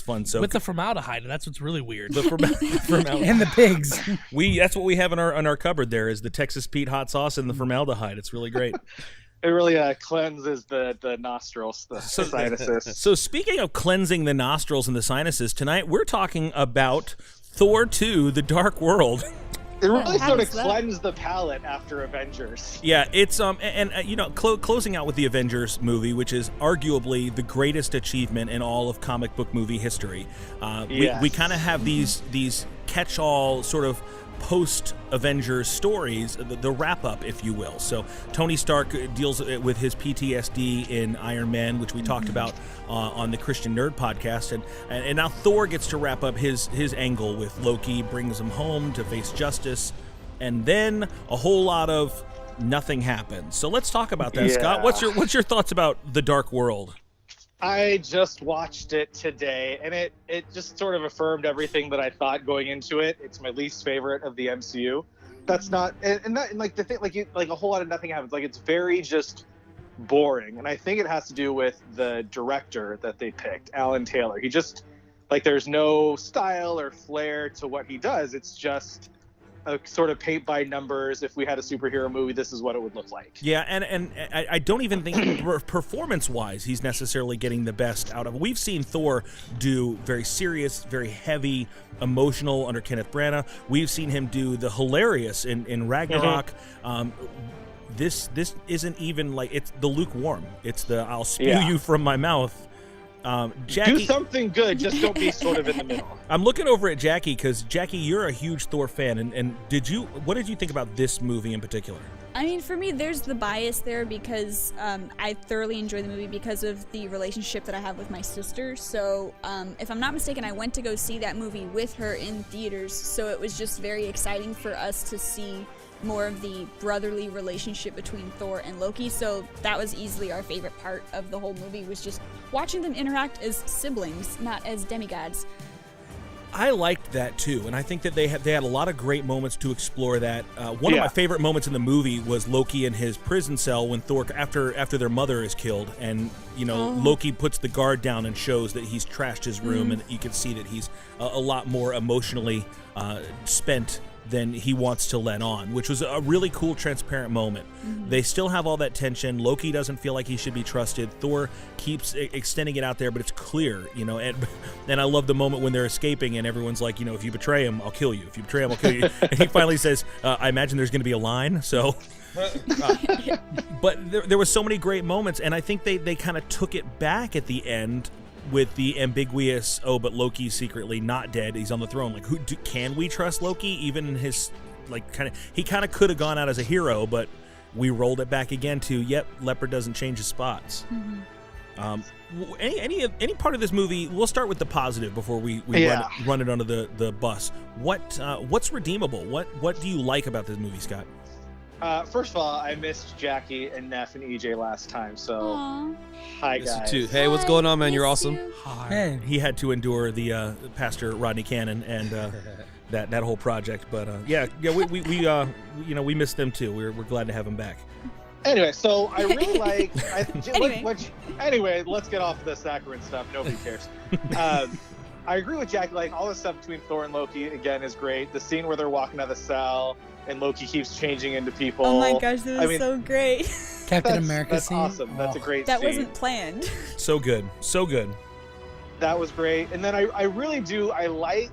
fun. So With the formaldehyde, and that's what's really weird. the formaldehyde. And the pigs. That's what we have in our cupboard. There is the Texas Pete hot sauce and the formaldehyde. It's really great. it really cleanses the nostrils, the sinuses. So speaking of cleansing the nostrils and the sinuses, tonight we're talking about Thor 2: The Dark World. It really How sort of does that- cleansed the palate after Avengers. Yeah, it's you know, closing out with the Avengers movie, which is arguably the greatest achievement in all of comic book movie history. Yes. We kind of have these catch-all sort of post-Avengers stories, the wrap-up, if you will. So Tony Stark deals with his PTSD in Iron Man, which we talked about on the Christian Nerd podcast, and now Thor gets to wrap up his angle with Loki, brings him home to face justice, and then a whole lot of nothing happens. So let's talk about that, Yeah. Scott. What's your thoughts about The Dark World? I just watched it today, and it just sort of affirmed everything that I thought going into it. It's my least favorite of the MCU. That's not, and like the thing, like a whole lot of nothing happens. Like, it's very just boring, and I think it has to do with the director that they picked, Alan Taylor. He just, like, there's no style or flair to what he does. It's just a sort of paint by numbers. If we had a superhero movie, this is what it would look like. Yeah, and I don't even think performance-wise he's necessarily getting the best out of it. We've seen Thor do very serious, very heavy, emotional under Kenneth Branagh. We've seen him do the hilarious in Ragnarok. This isn't even like, it's the lukewarm. It's the I'll spew you from my mouth. Jackie, Do something good, just don't be sort of in the middle. I'm looking over at Jackie because Jackie, you're a huge Thor fan, and what did you think about this movie in particular? I mean, for me, there's the bias there because I thoroughly enjoy the movie because of the relationship that I have with my sister. So, if I'm not mistaken, I went to go see that movie with her in theaters. So it was just very exciting for us to see more of the brotherly relationship between Thor and Loki. So that was easily our favorite part of the whole movie, was just watching them interact as siblings, not as demigods. I liked that too, and I think that they had a lot of great moments to explore that. One of my favorite moments in the movie was Loki in his prison cell when Thor, after their mother is killed, and Loki puts the guard down and shows that he's trashed his room, and you can see that he's a lot more emotionally spent than he wants to let on, which was a really cool, transparent moment. They still have all that tension. Loki doesn't feel like he should be trusted. Thor keeps extending it out there, but it's clear, and I love the moment when they're escaping and everyone's like, if you betray him, I'll kill you. If you betray him, I'll kill you. And he finally says, I imagine there's going to be a line, so... But there was so many great moments, and I think they kind of took it back at the end with the ambiguous, but Loki's secretly not dead. He's on the throne. Like, can we trust Loki? Even in his, he kind of could have gone out as a hero, but we rolled it back again to, leopard doesn't change his spots. Any part of this movie, we'll start with the positive before we run it onto the bus. What's redeemable? What do you like about this movie, Scott? First of all, I missed Jackie and Neff and EJ last time, so Aww. hi Miss you guys. too. Hey, what's going on, man? You're awesome. Hey. He had to endure the Pastor Rodney Cannon and that whole project, but we missed them too. We're glad to have him back. Anyway, so I really like. Anyway. Anyway, let's get off the saccharine stuff. Nobody cares. I agree with Jackie. Like, all the stuff between Thor and Loki again is great. The scene where they're walking out of the cell and Loki keeps changing into people. Oh my gosh, that was so great. Captain America that's scene. awesome. That's a great That scene. wasn't planned. So good. That was great. And then I really do. I like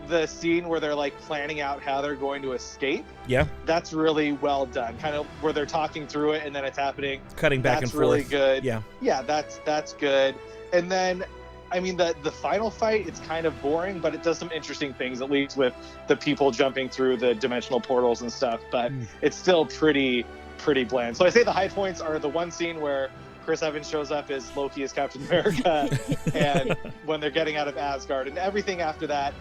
the scene where they're like planning out how they're going to escape. Yeah. That's really well done. Kind of where they're talking through it and then it's happening. Cutting back and That's really forth. good. Yeah. Yeah, that's good. And then, I mean, the final fight, it's kind of boring, but it does some interesting things, at least with the people jumping through the dimensional portals and stuff. But it's still pretty bland. So I say the high points are the one scene where Chris Evans shows up as Loki as Captain America, and when they're getting out of Asgard, and everything after that.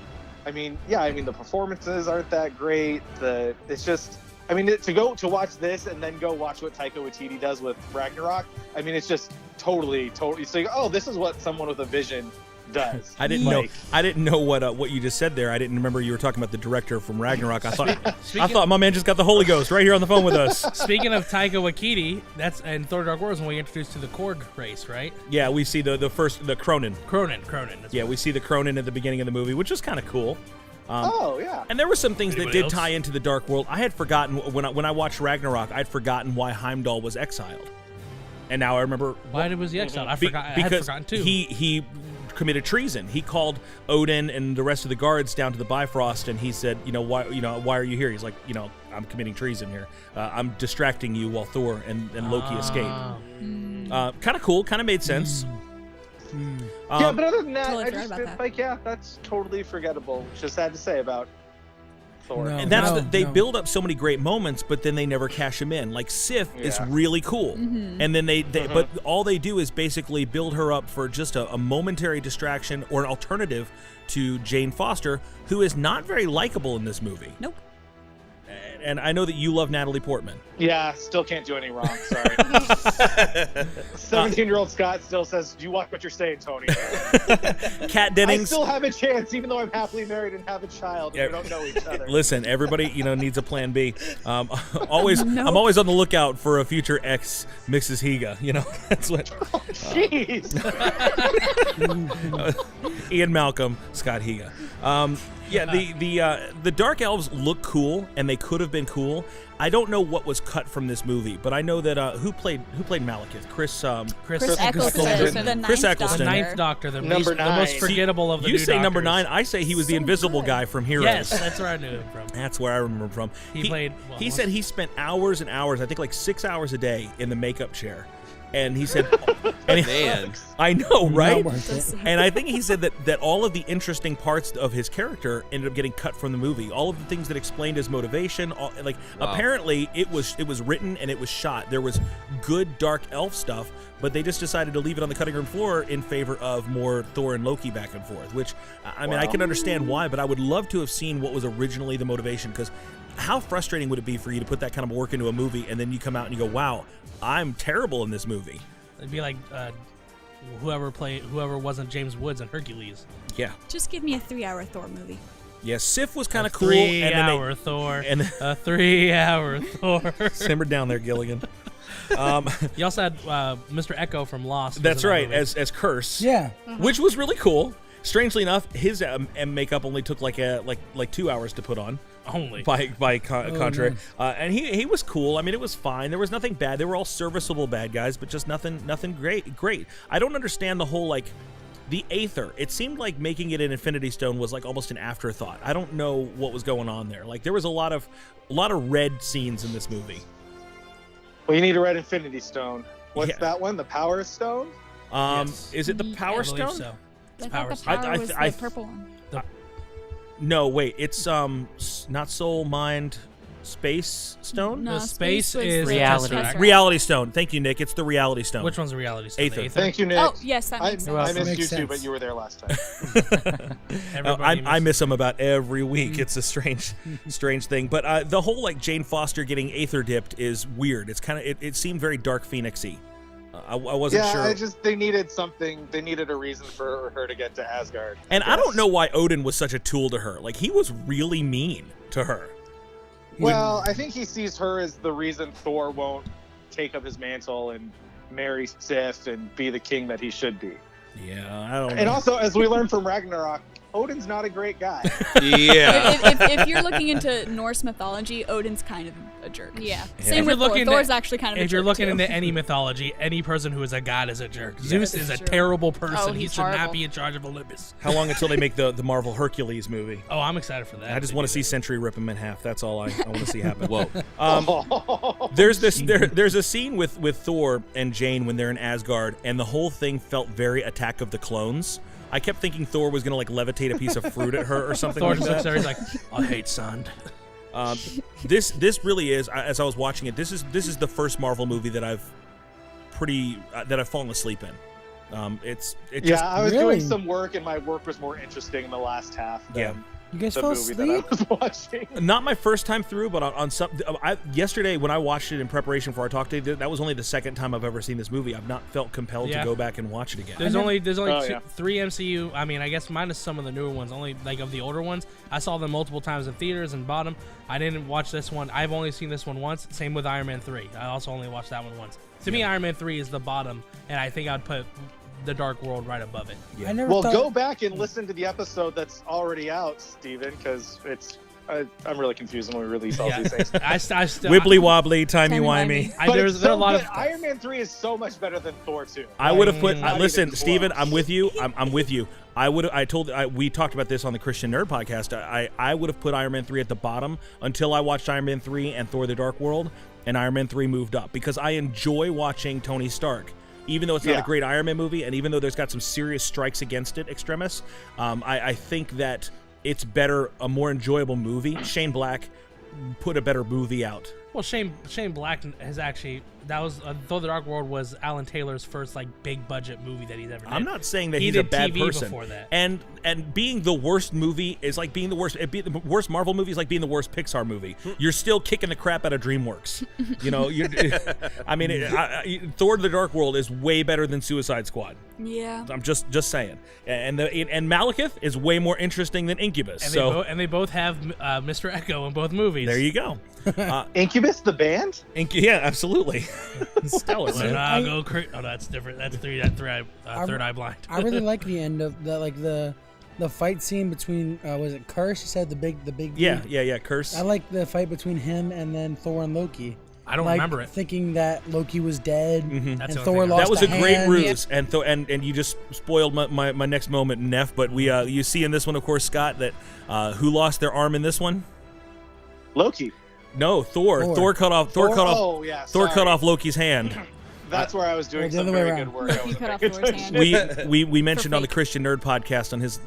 I mean, the performances aren't that great. It's just, I mean, to watch this and then go watch what Taika Waititi does with Ragnarok. I mean, it's just totally. So, this is what someone with a vision does. I didn't know what you just said there. I didn't remember you were talking about the director from Ragnarok. I thought my man just got the Holy Ghost right here on the phone with us. Speaking of Taika Waititi, that's in Thor the Dark World when we introduced to the Korg race, right? Yeah, we see the Cronin. Cronin. Yeah, we see the Cronin at the beginning of the movie, which is kind of cool. Oh yeah. And there were some things Anybody that did else? tie into the Dark World. I had forgotten when I watched Ragnarok. I'd forgotten why Heimdall was exiled, and now I remember Why was he exiled? I had because forgotten too. he committed treason. He called Odin and the rest of the guards down to the Bifrost, and he said, why are you here? He's like, I'm committing treason here. I'm distracting you while Thor and Loki escape. Kind of cool. Kind of made sense. Yeah, but other than that, Totally I forgot just about that. that's totally forgettable. Which is sad to say about Thor. No. And they build up so many great moments, but then they never cash them in. Like Sif is really cool, and then but all they do is basically build her up for just a momentary distraction or an alternative to Jane Foster, who is not very likable in this movie. Nope. And I know that you love Natalie Portman. Yeah, still can't do any wrong. Sorry. 17-year-old Scott still says, "Do you watch what you're saying, Tony?" Kat I Dennings. still have a chance, even though I'm happily married and have a child, and we don't know each other. Listen, everybody, needs a plan B. I'm always on the lookout for a future ex Mrs. Higa. That's what. Jeez. Ian Malcolm, Scott Higa. The Dark Elves look cool, and they could have been cool. I don't know what was cut from this movie, but I know that who played Malekith? Chris Eccleston, the Chris ninth Eccleston. The Doctor. Ninth Doctor, the Number most nine. forgettable of the You new say number Doctors. 9. I say he was the So invisible good. guy from Heroes. Yes, that's where I knew him from. That's where I remember him from. He played- He said he spent hours and hours, I think like 6 hours a day, in the makeup chair. And he said, Man. I know, right? Not worth it. And I think he said that all of the interesting parts of his character ended up getting cut from the movie. All of the things that explained his motivation, apparently it was written and it was shot. There was good dark elf stuff, but they just decided to leave it on the cutting room floor in favor of more Thor and Loki back and forth. Which I can understand why, but I would love to have seen what was originally the motivation, because how frustrating would it be for you to put that kind of work into a movie and then you come out and you go, wow, I'm terrible in this movie. It'd be like whoever wasn't James Woods in Hercules. Yeah. Just give me a 3-hour Thor movie. Yeah, Sif was kind of cool. 3-hour Thor. and A 3-hour Thor. simmered down there, Gilligan. You also had Mr. Echo from Lost. That's was in that right, movie. as Curse. Yeah. Which was really cool. Strangely enough, his makeup only took like 2 hours to put on. Only. By contrary, nice. and he was cool. I mean, it was fine. There was nothing bad. They were all serviceable bad guys, but just nothing great. I don't understand the whole the Aether. It seemed like making it an Infinity Stone was like almost an afterthought. I don't know what was going on there. Like there was a lot of red scenes in this movie. Well, you need a red Infinity Stone. What's Yeah. that one? The Power Stone? Yes. Is it the Power I believe Stone? so. It's I Power thought the Stone. power was I- the purple one. No, wait. It's not Soul, Mind, Space Stone. No, The space was is the Reality. Tesseract. Reality Stone. Thank you, Nick. It's the Reality Stone. Which one's the Reality Stone? Aether. The Thank you, Nick. Oh, yes, that I makes Well, sense. missed makes you too, sense. but you were there last time. Everybody I missed- miss them about every week. It's a strange thing. But the whole Jane Foster getting Aether dipped is weird. It's kind of it seemed very Dark Phoenix-y. I wasn't Yeah, sure. they needed something. They needed a reason for her to get to Asgard. And I don't know why Odin was such a tool to her. Like he was really mean to her. Well, I think he sees her as the reason Thor won't take up his mantle and marry Sif and be the king that he should be. Yeah, I don't know. And also, as we learned from Ragnarok, Odin's not a great guy. Yeah. if you're looking into Norse mythology, Odin's kind of a jerk. Yeah. Same If with you're Thor. looking Thor's at- actually kind of a jerk, If you're looking too. into any mythology, any person who is a god is a jerk. Zeus is a true. terrible person. Oh, he he's should not horrible. be in charge of Olympus. How long until they make the Marvel Hercules movie? Oh, I'm excited for that. I just want to see Sentry rip him in half. That's all I want to see happen. Whoa. There's a scene with Thor and Jane when they're in Asgard, and the whole thing felt very Attack of the Clones. I kept thinking Thor was gonna levitate a piece of fruit at her or something Thor like just looks that. there. He's like, I hate sand. This really is. As I was watching it, this is the first Marvel movie that I've fallen asleep in. It Yeah, just I was Really? doing some work, and my work was more interesting in the last half than Yeah. You guys the fell movie asleep? that I was watching. not my first time through, but on some. Yesterday when I watched it in preparation for our talk today, that was only the second time I've ever seen this movie. I've not felt compelled Yeah. to go back and watch it again. There's only Oh, yeah. 3 MCU. I mean, I guess minus some of the newer ones. Only of the older ones. I saw them multiple times in theaters and bought them. I didn't watch this one. I've only seen this one once. Same with Iron Man 3. I also only watched that one once. To me, Iron Man 3 is the bottom, and I think I'd put The Dark World right above it. I never Well, thought. go back and listen to the episode that's already out, Steven, because it's I'm really confused when we release all these things. I still Wibbly wobbly, timey wimey. But There are a lot of Iron Man 3 is so much better than Thor 2. I would have put. Not Listen, even Steven, close. I'm with you. I'm with you. We talked about this on the Christian Nerd podcast. I would have put Iron Man 3 at the bottom until I watched Iron Man 3 and Thor the Dark World, and Iron Man 3 moved up because I enjoy watching Tony Stark. Even though it's not a great Iron Man movie, and even though there's got some serious strikes against it, extremis, I think that it's better, a more enjoyable movie. Shane Black put a better movie out. Well, Shane Black has actually, that was Thor the Dark World was Alan Taylor's first like big budget movie that he's ever did. I'm not saying that He he's a did bad TV person. before that. And being the worst movie is like being the worst. The worst Marvel movie is like being the worst Pixar movie. You're still kicking the crap out of DreamWorks. You know, Thor the Dark World is way better than Suicide Squad. Yeah. I'm just saying. And Malekith is way more interesting than Incubus. And they both have Mr. Echo in both movies. There you go. Incubus, the band? Yeah, absolutely. Stellar, man. Oh, that's different. That's Third Eye Blind. I really like the end of the fight scene between was it Curse? You said the big Yeah. Curse. I like the fight between him and then Thor and Loki. I don't remember it. Thinking that Loki was dead and That's the Thor only thing I lost That was a great hand. ruse, and you just spoiled my next moment, Neff. But you see in this one, of course, Scott, that who lost their arm in this one? Loki. No, Thor. Thor cut off. Thor cut off. Oh, yeah, Thor sorry. cut off Loki's hand. That's where I was doing the some other way very good around. work. I He wasn't cut off paying Thor's attention. hand. We mentioned on the fake. Christian Nerd podcast on his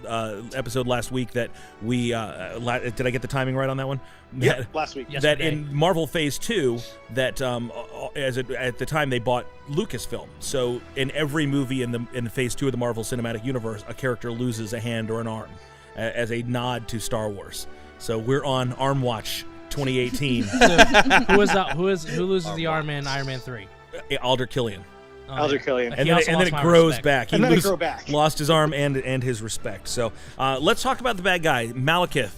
episode last week that we did I get the timing right on that one? Yeah, last week. Yes. That Yesterday. in Marvel Phase 2, that at the time they bought Lucasfilm. So in every movie in Phase 2 of the Marvel Cinematic Universe, a character loses a hand or an arm as a nod to Star Wars. So we're on Arm Watch 2018. Who loses the arm in Iron Man 3? Alder Killian. Elder Killian. And He then also lost it my grows respect. back. And then it grew back. Lost his arm and his respect. So let's talk about the bad guy, Malekith.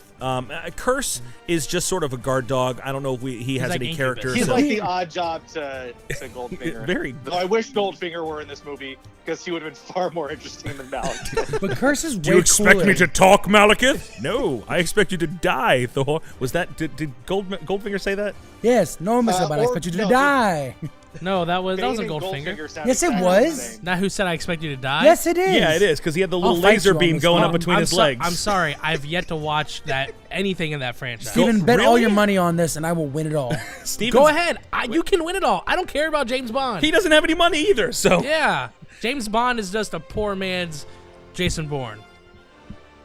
Curse is just sort of a guard dog. I don't know if he has like any Incubus. character. He's so- like the odd job to Goldfinger. Very. Though I wish Goldfinger were in this movie because he would have been far more interesting than Malekith. But Curse is way Do you expect cooler. me to talk, Malekith? No, I expect you to die, Thor. Was that did Goldfinger say that? Yes, no, Mr. But I or- expect you to no, die. No, that was a Bane and Goldfinger. sound Yes, it exactly was. the same. Not who said I expect you to die. Yes, it is. Yeah, it is because he had the little I'll fight laser you on beam this going one. up between his legs. I'm sorry. I've yet to watch anything in that franchise. Steven, bet all really? your money on this, and I will win it all. Steven's- Go ahead. You can win it all. I don't care about James Bond. He doesn't have any money either. So Yeah. James Bond is just a poor man's Jason Bourne.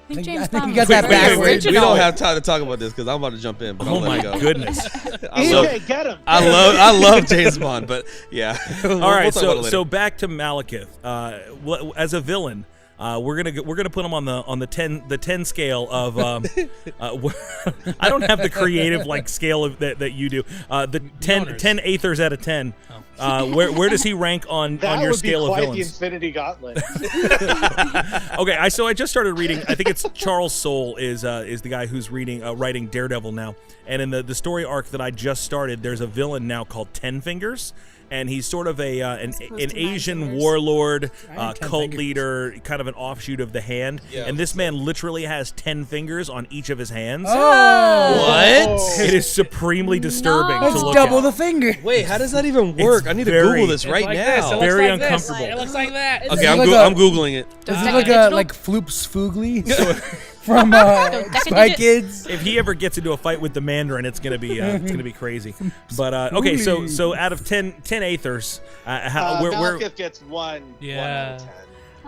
I think I James think Bond you got was that the backwards. original. We don't have time to talk about this because I'm about to jump in, but oh I'll let my it go. goodness. EJ, get him. I love James Bond, but yeah. All right, so back to Malekith. As a villain, we're gonna put him on the 10 scale of. I don't have the creative scale of that you do. The 10 aethers out of 10. Where does he rank on That your would scale be of quite the villains? Infinity Gauntlet. Okay, so I just started reading. I think it's Charles Soule is the guy who's writing Daredevil now. And in the story arc that I just started, there's a villain now called Ten Fingers, and he's sort of an opposed to Asian 9 fingers. warlord, I had 10 cult fingers. leader, kind of an offshoot of the Hand. Yeah. And this man literally has 10 fingers on each of his hands. What? It is supremely disturbing to That's look double at. the finger. Wait, how does that even work? I need to very- Google this It's right like now. this. It looks Very like this. uncomfortable. It looks like that. Okay, It's I'm like I'm googling it. This is Don't like digital? like Floops Foogly from Spy Kids. If he ever gets into a fight with the Mandarin, it's gonna be crazy. But okay, so out of 10 aethers, where Malekith gets 1 Yeah. out of 10.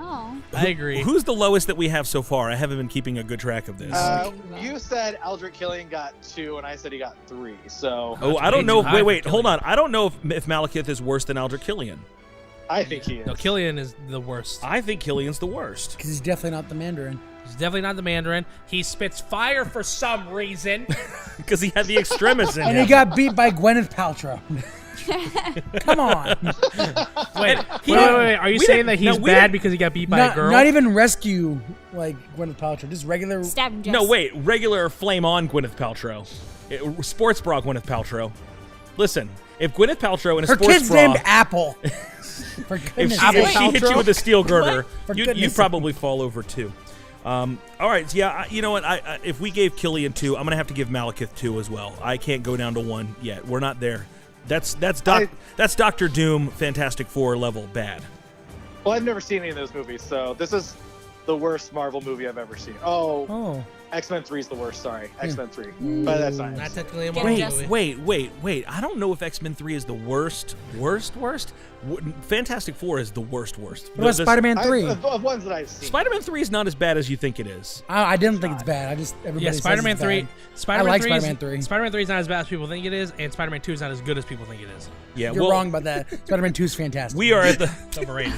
Oh. I agree. who's the lowest that we have so far? I haven't been keeping a good track of this. You said Eldrick Killian got 2, and I said he got 3. So Oh, I way don't know. too high Wait, for hold Killian. on. I don't know if Malekith is worse than Aldrich Killian. I think he is. No, Killian is the worst. I think Killian's the worst Because he's definitely not the Mandarin. He's definitely not the Mandarin. He spits fire for some reason. because he had the extremis in And him. he got beat by Gwyneth Paltrow. Come on. Wait. Are you we saying didn't- that he's no, we bad didn't- because he got beat by a Not, girl? not even rescue like Gwyneth Paltrow. Just regular. Stab him, Jess. No, wait. Regular flame on Gwyneth Paltrow, sports bra Gwyneth Paltrow. Listen, if Gwyneth Paltrow in a Her sports kid's bra, named Apple. For if goodness she, if sake. she hit you with a steel girder, For you'd goodness probably fall over too. All right, so yeah, you know what? I if we gave Killian 2, I'm gonna have to give Malekith 2 as well. I can't go down to 1 yet. We're not there. That's Doctor Doom, Fantastic Four level bad. Well, I've never seen any of those movies, so this is the worst Marvel movie I've ever seen. Oh. X-Men 3 is the worst, sorry. X-Men 3. But that's not Not technically a Marvel movie. Wait. I don't know if X-Men 3 is the worst. Fantastic Four is the worst. What about Spider-Man 3? Of ones that I've seen. Spider-Man 3 is not as bad as you think it is. I didn't think it's bad. Everybody says Spider-Man it's 3. bad. Spider-Man I like 3 Spider-Man 3. Spider-Man 3 is not as bad as people think it is, and Spider-Man 2 is not as good as people think it is. Yeah, You're wrong about that. Spider-Man 2 is fantastic. We are at the It's overrated.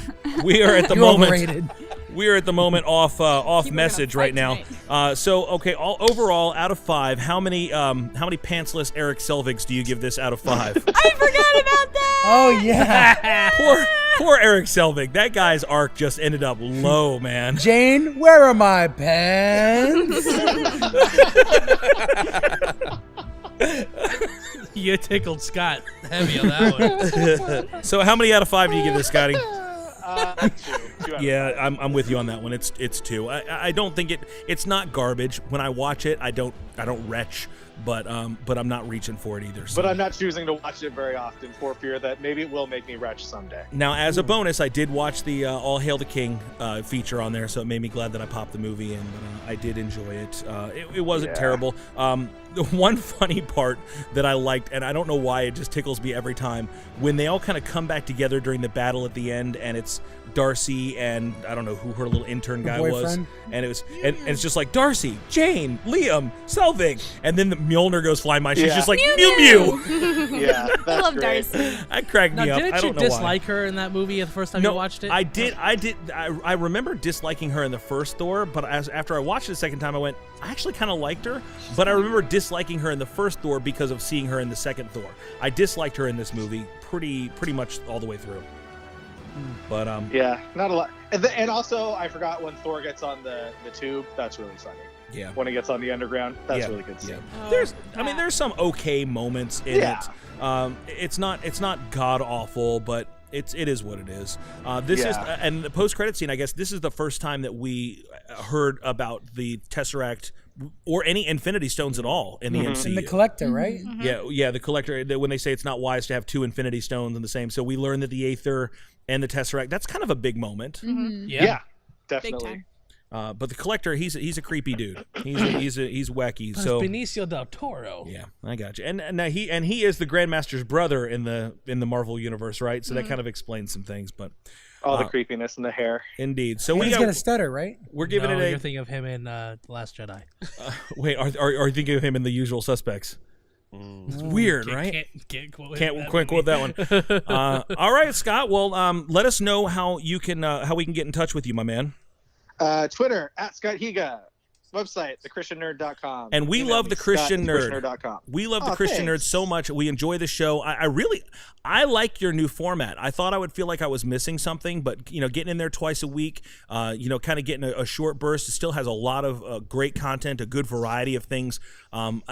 we are at the You're moment. overrated. We are at the moment off Keep message gonna right now. fight So okay, overall out of 5, how many pantsless Eric Selvigs do you give this out of 5? I forgot about that. Oh yeah. Poor Eric Selvig. That guy's arc just ended up low, man. Jane, where are my pants? You tickled Scott heavy on that one. So how many out of 5 do you give this, Scotty? 2. Yeah, I'm with you on that one. It's 2. I don't think it's not garbage. When I watch it, I don't retch, but I'm not reaching for it either. So. But I'm not choosing to watch it very often for fear that maybe it will make me retch someday. Now, as a bonus, I did watch the All Hail the King feature on there, so it made me glad that I popped the movie in. I did enjoy it. It wasn't terrible. The one funny part that I liked, and I don't know why, it just tickles me every time, when they all kind of come back together during the battle at the end, and it's Darcy and I don't know who her little intern guy was, and it was and it's just like Darcy, Jane, Liam, Selvig, and then the Mjolnir goes flying by. She's just like Mew Mew. Yeah, that's I love great. Darcy. That cracked me Now, up. didn't I you don't know dislike her in that movie the first time you watched it? I did. I remember disliking her in the first Thor, but after I watched it the second time, I went, I actually kind of liked her. But I remember disliking her in the first Thor because of seeing her in the second Thor. I disliked her in this movie pretty much all the way through. But yeah, not a lot. And also, I forgot when Thor gets on the tube. That's really funny. Yeah. When he gets on the underground, that's really good. Yeah. There's some okay moments in it. It's not god awful, but it is what it is. This is and the post credit scene. I guess this is the first time that we heard about the Tesseract or any Infinity Stones at all in the MCU. And the Collector, right? Yeah, the Collector. When they say it's not wise to have 2 Infinity Stones in the same, so we learn that the Aether and the Tesseract. That's kind of a big moment. Yeah, definitely. But the Collector, he's a creepy dude. He's wacky. But So it's Benicio del Toro. yeah, I got you. And he is the Grandmaster's brother in the Marvel universe, right? So that kind of explains some things. But All the creepiness in the hair. indeed. So He's gonna stutter, right? we're giving No, it you're a thinking of him in The Last Jedi. wait. Are you thinking of him in The Usual Suspects? It's weird, right? Can't quote Can't quote that one. All right, Scott. Well, let us know how we can get in touch with you, my man. Twitter @Scott Higa. Website, thechristiannerd.com. And we love the Christian Nerd. Christiannerd.com. We love the Christian Nerd so much. We enjoy the show. I like your new format. I thought I would feel like I was missing something, but getting in there twice a week, kind of getting a short burst. It still has a lot of great content, a good variety of things.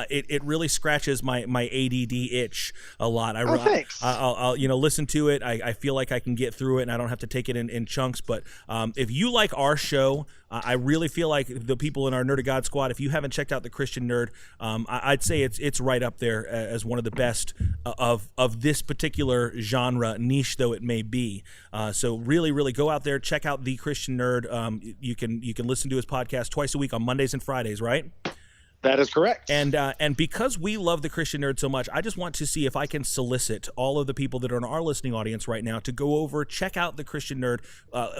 It really scratches my ADD itch a lot. Thanks. I'll listen to it. I feel like I can get through it, and I don't have to take it in chunks. But if you like our show, I really feel like the people in our Nerd of God squad, if you haven't checked out the Christian Nerd, I'd say it's right up there as one of the best of this particular genre, niche though it may be. So really, really go out there, check out the Christian Nerd. You can listen to his podcast twice a week on Mondays and Fridays, right? That is correct. And because we love the Christian Nerd so much, I just want to see if I can solicit all of the people that are in our listening audience right now to go over, check out the Christian Nerd,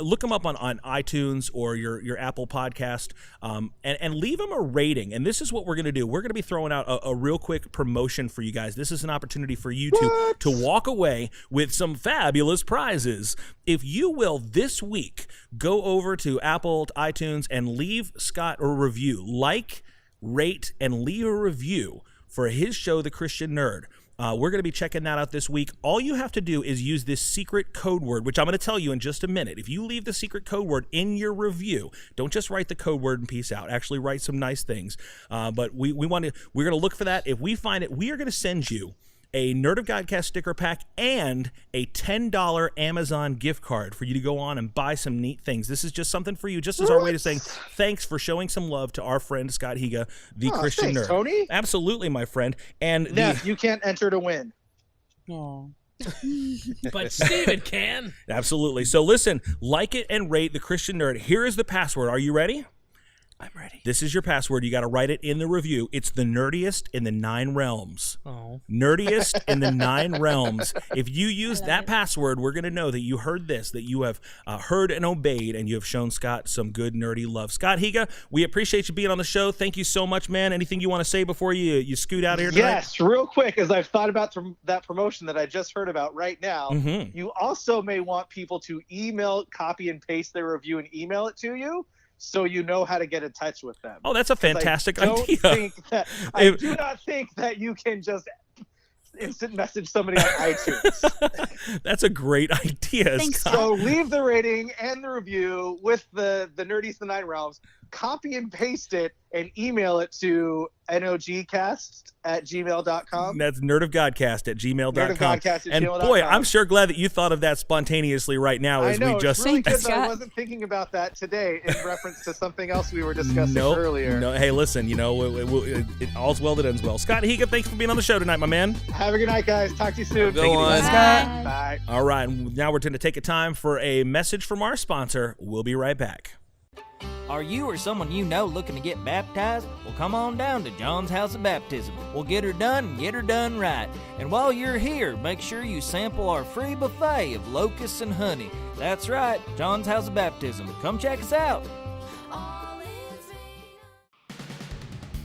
look them up on iTunes or your Apple podcast, and leave them a rating. And this is what we're going to do. We're going to be throwing out a real quick promotion for you guys. This is an opportunity for you to walk away with some fabulous prizes. If you will, this week, go over to Apple, iTunes, and leave Scott a review. Rate, and leave a review for his show, The Christian Nerd. We're going to be checking that out this week. All you have to do is use this secret code word, which I'm going to tell you in just a minute. If you leave the secret code word in your review, don't just write the code word and peace out. Actually write some nice things. But we're going to look for that. If we find it, we are going to send you a Nerd of Godcast sticker pack, and a $10 Amazon gift card for you to go on and buy some neat things. This is just something for you, just as our way to saying thanks for showing some love to our friend Scott Higa, the Christian thanks, nerd. Tony. Absolutely, my friend. And Neff, you can't enter to win. Oh. But Steven can. Absolutely. So listen, like it and rate the Christian Nerd. Here is the password. Are you ready? I'm ready. This is your password. You got to write it in the review. It's the nerdiest in the 9 realms. Oh. Nerdiest in the 9 realms. If you use that password, we're going to know that you heard this, that you have heard and obeyed, and you have shown Scott some good nerdy love. Scott Higa, we appreciate you being on the show. Thank you so much, man. Anything you want to say before you scoot out of here tonight? Yes, real quick, as I've thought about that promotion that I just heard about right now, you also may want people to copy and paste their review and email it to you, so you know how to get in touch with them. Oh, that's a fantastic idea. I do not think that you can just instant message somebody on iTunes. That's a great idea. Thanks, Scott. So leave the rating and the review with the Nerdiest in the 9 Realms. Copy and paste it and email it to nogcast@gmail.com. That's nerdofgodcast@gmail.com. Nerdofgodcast@gmail.com. And boy, I'm sure glad that you thought of that spontaneously right now as I know, we just it's really good that Scott. I wasn't thinking about that today in reference to something else we were discussing earlier. No, hey, listen, all's well that ends well. Scott Higa, thanks for being on the show tonight, my man. Have a good night, guys. Talk to you soon. Go on. Scott. Bye. All right, now we're going to take a time for a message from our sponsor. We'll be right back. Are you or someone you know looking to get baptized? Well, come on down to John's House of Baptism. We'll get her done and get her done right. And while you're here, make sure you sample our free buffet of locusts and honey. That's right, John's House of Baptism. Come check us out.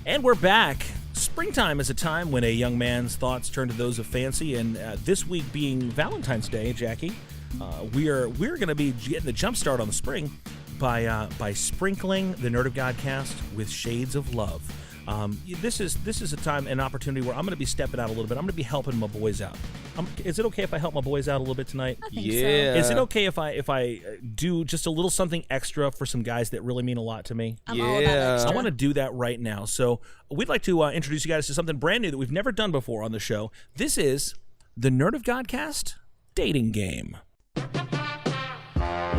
And we're back. Springtime is a time when a young man's thoughts turn to those of fancy, and this week being Valentine's Day, Jackie, we're going to be getting the jump start on the spring by sprinkling the Nerd of Godcast with shades of love. This is a time, an opportunity where I'm going to be stepping out a little bit. I'm going to be helping my boys out. Is it okay if I help my boys out a little bit tonight? I think Yeah. Is it okay if I do just a little something extra for some guys that really mean a lot to me? I'm all about extra. I want to do that right now. So we'd like to introduce you guys to something brand new that we've never done before on the show. This is the Nerd of Godcast dating game.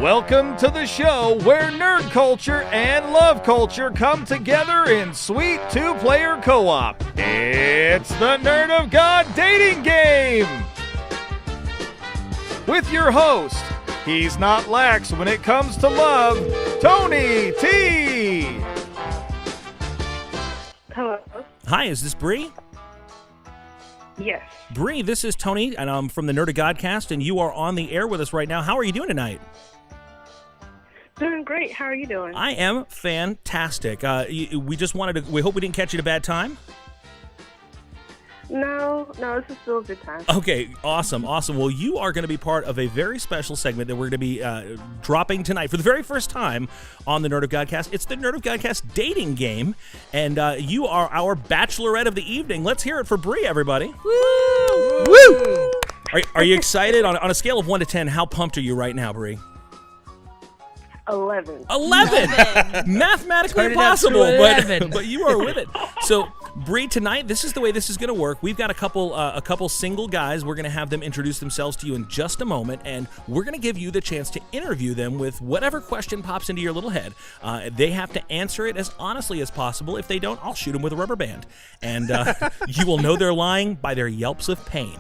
Welcome to the show where nerd culture and love culture come together in sweet 2-player co-op. It's the Nerd of God dating game! With your host, he's not lax when it comes to love, Tony T! Hello. Hi, is this Bree? Yes. Bree, this is Tony, and I'm from the Nerd of Godcast, and you are on the air with us right now. How are you doing tonight? Doing great. How are you doing? I am fantastic. We just wanted to. We hope we didn't catch you at a bad time. No, this is still a good time. Okay, awesome. Well, you are going to be part of a very special segment that we're going to be dropping tonight for the very first time on the Nerd of Godcast. It's the Nerd of Godcast dating game, and you are our bachelorette of the evening. Let's hear it for Bree, everybody. Woo! Woo! Are you excited? On a scale of 1 to 10, how pumped are you right now, Bree? 11. 11. Mathematically Turn it up to impossible, 11. but you are with it. So, Bree, tonight, this is the way this is going to work. We've got a couple single guys. We're going to have them introduce themselves to you in just a moment, and we're going to give you the chance to interview them with whatever question pops into your little head. They have to answer it as honestly as possible. If they don't, I'll shoot them with a rubber band, and you will know they're lying by their yelps of pain.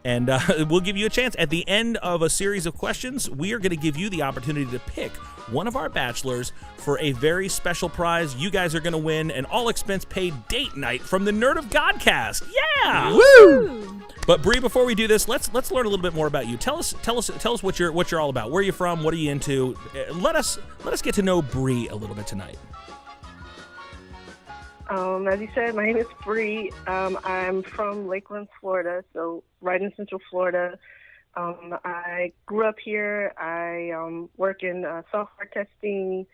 And we'll give you a chance. At the end of a series of questions, we are going to give you the opportunity to pick one of our bachelors for a very special prize. You guys are going to win an all-expense-paid date night from the Nerd of Godcast. Yeah! Woo! But Bree, before we do this, let's learn a little bit more about you. Tell us what you're all about. Where are you from? What are you into? Let us get to know Bree a little bit tonight. As you said, my name is Bree. I'm from Lakeland, Florida, so right in Central Florida. I grew up here. I work in software testing,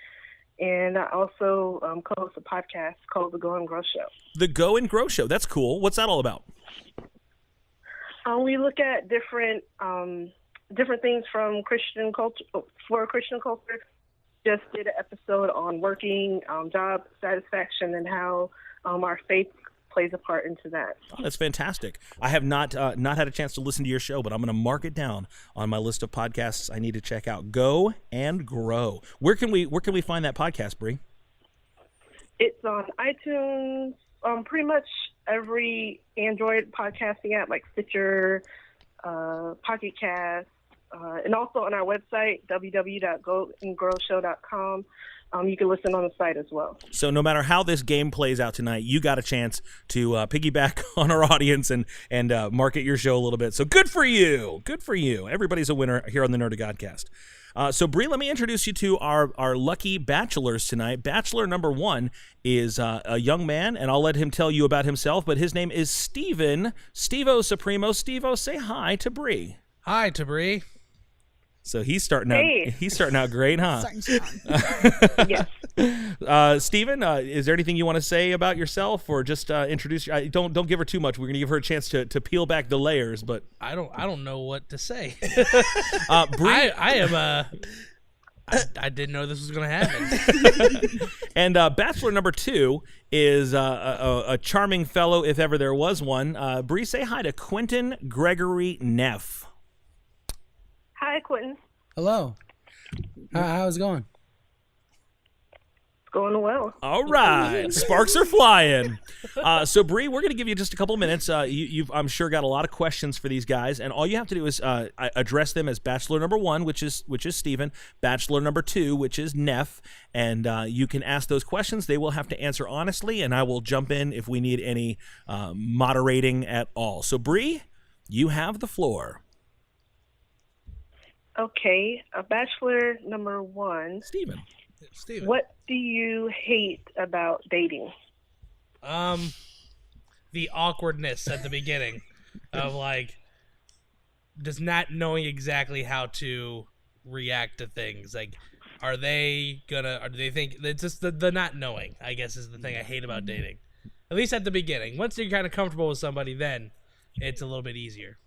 and I also co-host a podcast called The Go and Grow Show. The Go and Grow Show. That's cool. What's that all about? We look at different things from Christian culture for Christian culture. Just did an episode on working, job satisfaction, and how our faith plays a part into that. Oh, that's fantastic. I have not had a chance to listen to your show, but I'm going to mark it down on my list of podcasts I need to check out. Go and Grow. Where can we find that podcast, Bree? It's on iTunes, pretty much every Android podcasting app like Stitcher, Pocket Cast, and also on our website, www.goandgrowshow.com. You can listen on the site as well. So no matter how this game plays out tonight, you got a chance to piggyback on our audience and market your show a little bit. So good for you. Good for you. Everybody's a winner here on the Nerd of Godcast. So, Bree, let me introduce you to our lucky bachelors tonight. Bachelor number 1 is a young man, and I'll let him tell you about himself, but his name is Steven. Steve-O Supremo. Steve-O, say hi to Bree. Hi to Bree. So he's starting out great, huh? Starting strong. Yes. Steven, is there anything you want to say about yourself, or just introduce? Don't give her too much. We're going to give her a chance to peel back the layers. But I don't know what to say. Bree, I didn't know this was going to happen. And bachelor number 2 is a charming fellow, if ever there was one. Bree, say hi to Quentin Gregory Neff. Hi, Quentin. Hello. How's it going? It's going well. All right. Sparks are flying. So, Bree, we're going to give you just a couple of minutes. You've, I'm sure, got a lot of questions for these guys, and all you have to do is address them as Bachelor number 1, which is Steven, Bachelor number 2, which is Neff, and you can ask those questions. They will have to answer honestly, and I will jump in if we need any moderating at all. So, Bree, you have the floor. Okay, Bachelor number 1. Steven. What do you hate about dating? The awkwardness at the beginning of just not knowing exactly how to react to things. Like, do they think it's just the not knowing, I guess, is the thing I hate about dating. At least at the beginning. Once you're kind of comfortable with somebody, then it's a little bit easier.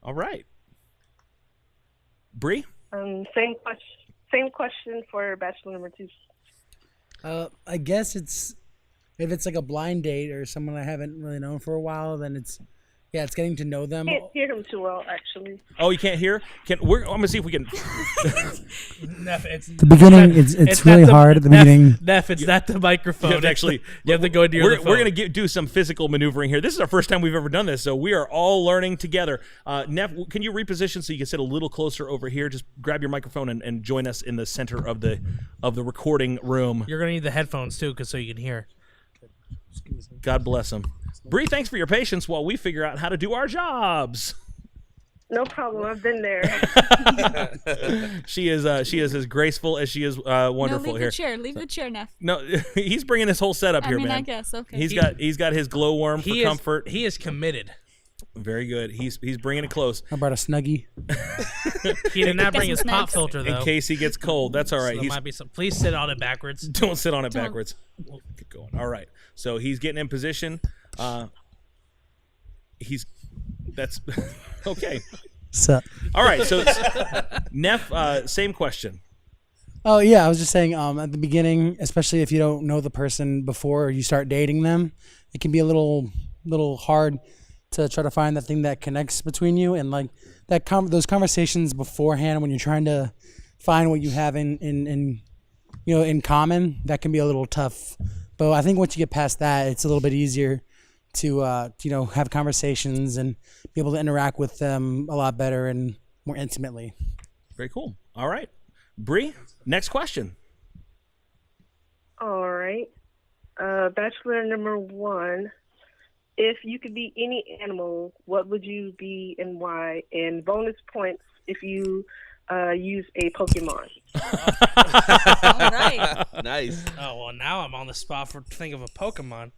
All right. Bree? Same question for Bachelor number 2. I guess if it's like a blind date or someone I haven't really known for a while, then it's getting to know them. I can't hear him too well, actually. Oh, you can't hear? I'm gonna see if we can. Neff, The beginning, it's really hard at the beginning. Neff, it's not the microphone. You have to go into your phone. We're gonna do some physical maneuvering here. This is our first time we've ever done this, so we are all learning together. Neff, can you reposition so you can sit a little closer over here? Just grab your microphone and join us in the center of the recording room. You're gonna need the headphones too, so you can hear. God bless him. Bree, thanks for your patience while we figure out how to do our jobs. No problem. I've been there. She is as graceful as she is wonderful here. Leave the chair, Neff. No, he's bringing his whole setup here, man. I guess, okay. He's got his glowworm for comfort. He is committed. Very good. He's bringing it close. How about a Snuggie? He did not bring his pop filter, though. In case he gets cold. That's all right. So there might be some. Please sit on it backwards. Don't sit on it backwards. We'll get going. All right. So he's getting in position. That's okay. Sup? All right. So Neff, same question. Oh yeah, I was just saying. At the beginning, especially if you don't know the person before you start dating them, it can be a little hard to try to find that thing that connects between you, and like those conversations beforehand when you're trying to find what you have in common, that can be a little tough. But I think once you get past that, it's a little bit easier to have conversations and be able to interact with them a lot better and more intimately. Very cool. All right, Bree, next question. All right, Bachelor number 1. If you could be any animal, what would you be and why? And bonus points if you use a Pokemon. All right. Nice. Oh, well, now I'm on the spot for think of a Pokemon.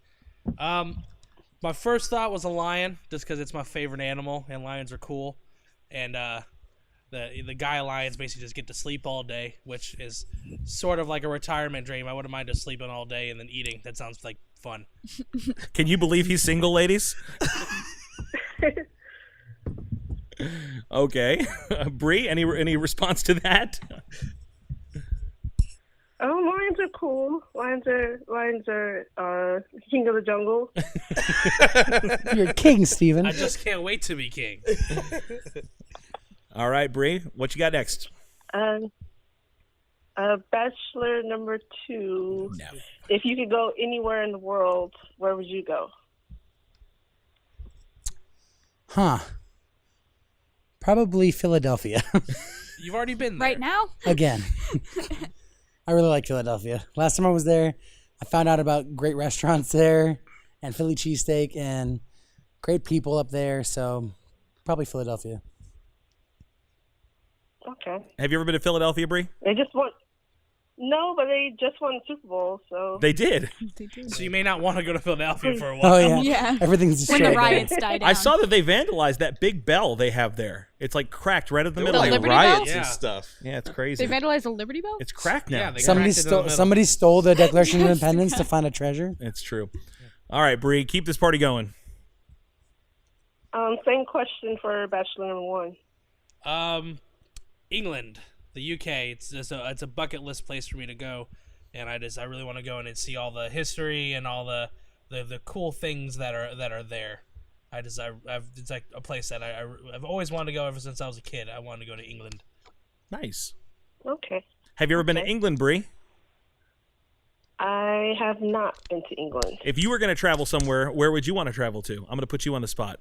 My first thought was a lion, just because it's my favorite animal, and lions are cool. And the guy lions basically just get to sleep all day, which is sort of like a retirement dream. I wouldn't mind just sleeping all day and then eating. That sounds like fun. Can you believe he's single, ladies? Okay. Bree, any response to that? Lions are cool. Lions are king of the jungle. You're king, Steven. I just can't wait to be king. All right, Bree, what you got next? Bachelor number 2. No. If you could go anywhere in the world, where would you go? Huh. Probably Philadelphia. You've already been there. Right now? Again. I really like Philadelphia. Last time I was there, I found out about great restaurants there and Philly cheesesteak and great people up there. So probably Philadelphia. Okay. Have you ever been to Philadelphia, Bree? They just won. No, but they just won the Super Bowl, so. They did. So you may not want to go to Philadelphia for a Oh, while. yeah. Everything's When the destroyed. riots die down. I saw that they vandalized that big bell they have there. It's like cracked right in the There were middle. like Liberty riots Bell? and Yeah. stuff. Yeah, it's crazy. They vandalized the Liberty Bell? It's cracked now. Yeah, they Somebody cracked it in the stole. middle. Somebody stole the Declaration of Independence to find a treasure. It's true. All right, Bree, keep this party going. Same question for Bachelor number 1. England, the UK. It's a bucket list place for me to go, and I really want to go in and see all the history and all the cool things that are there. It's like a place that I've always wanted to go ever since I was a kid. I wanted to go to England. Nice. Okay. Have you ever been to England, Bree? I have not been to England. If you were going to travel somewhere, where would you want to travel to? I'm going to put you on the spot.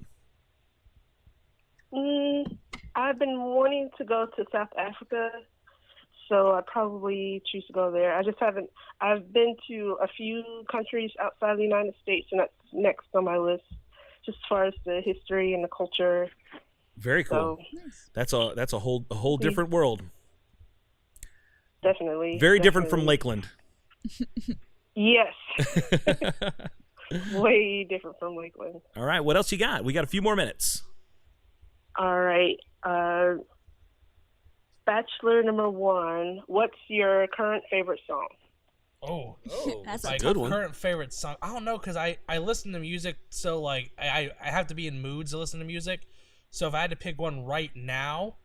I've been wanting to go to South Africa, so I'd probably choose to go there. I just haven't. I've been to a few countries outside the United States, and that's next on my list, just as far as the history and the culture. Very cool. So, that's a whole different world. definitely. Very different from definitely. Lakeland. Yes. Way different from Lakeland. All right, what else you got? We got a few more minutes. All right. Bachelor number 1. What's your current favorite song? Oh, That's a like good one. Current favorite song? I don't know, because I listen to music, so like I have to be in moods to listen to music. So if I had to pick one right now,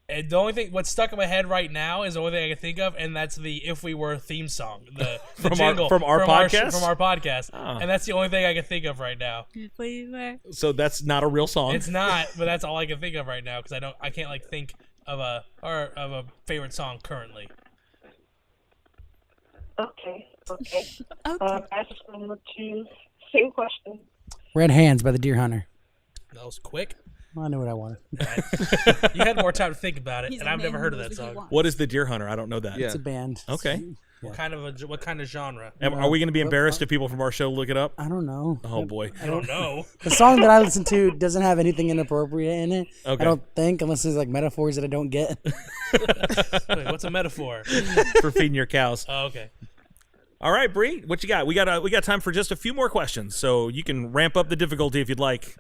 and the only thing what's stuck in my head right now is the only thing I can think of, and that's the "If We Were" theme song, the jingle from our podcast? From our podcast, Oh. and that's the only thing I can think of right now. If we were. So that's not a real song. It's not, but that's all I can think of right now because I can't like think of a favorite song currently. Okay. Okay. Bachelor number 2. Same question. Red Hands by the Deer Hunter. That was quick. Well, I knew what I wanted. You had more time to think about it, He's and a I've never man heard who of that knows what he song. wants. What is the Deer Hunter? I don't know that. Yeah. It's a band. Okay. What kind of genre? Are we going to be embarrassed if people from our show look it up? I don't know. Oh boy. I don't know. The song that I listen to doesn't have anything inappropriate in it. Okay. I don't think, unless there's like metaphors that I don't get. Wait, what's a metaphor? For feeding your cows. Oh, okay. All right, Bree, what you got? We got time for just a few more questions, so you can ramp up the difficulty if you'd like.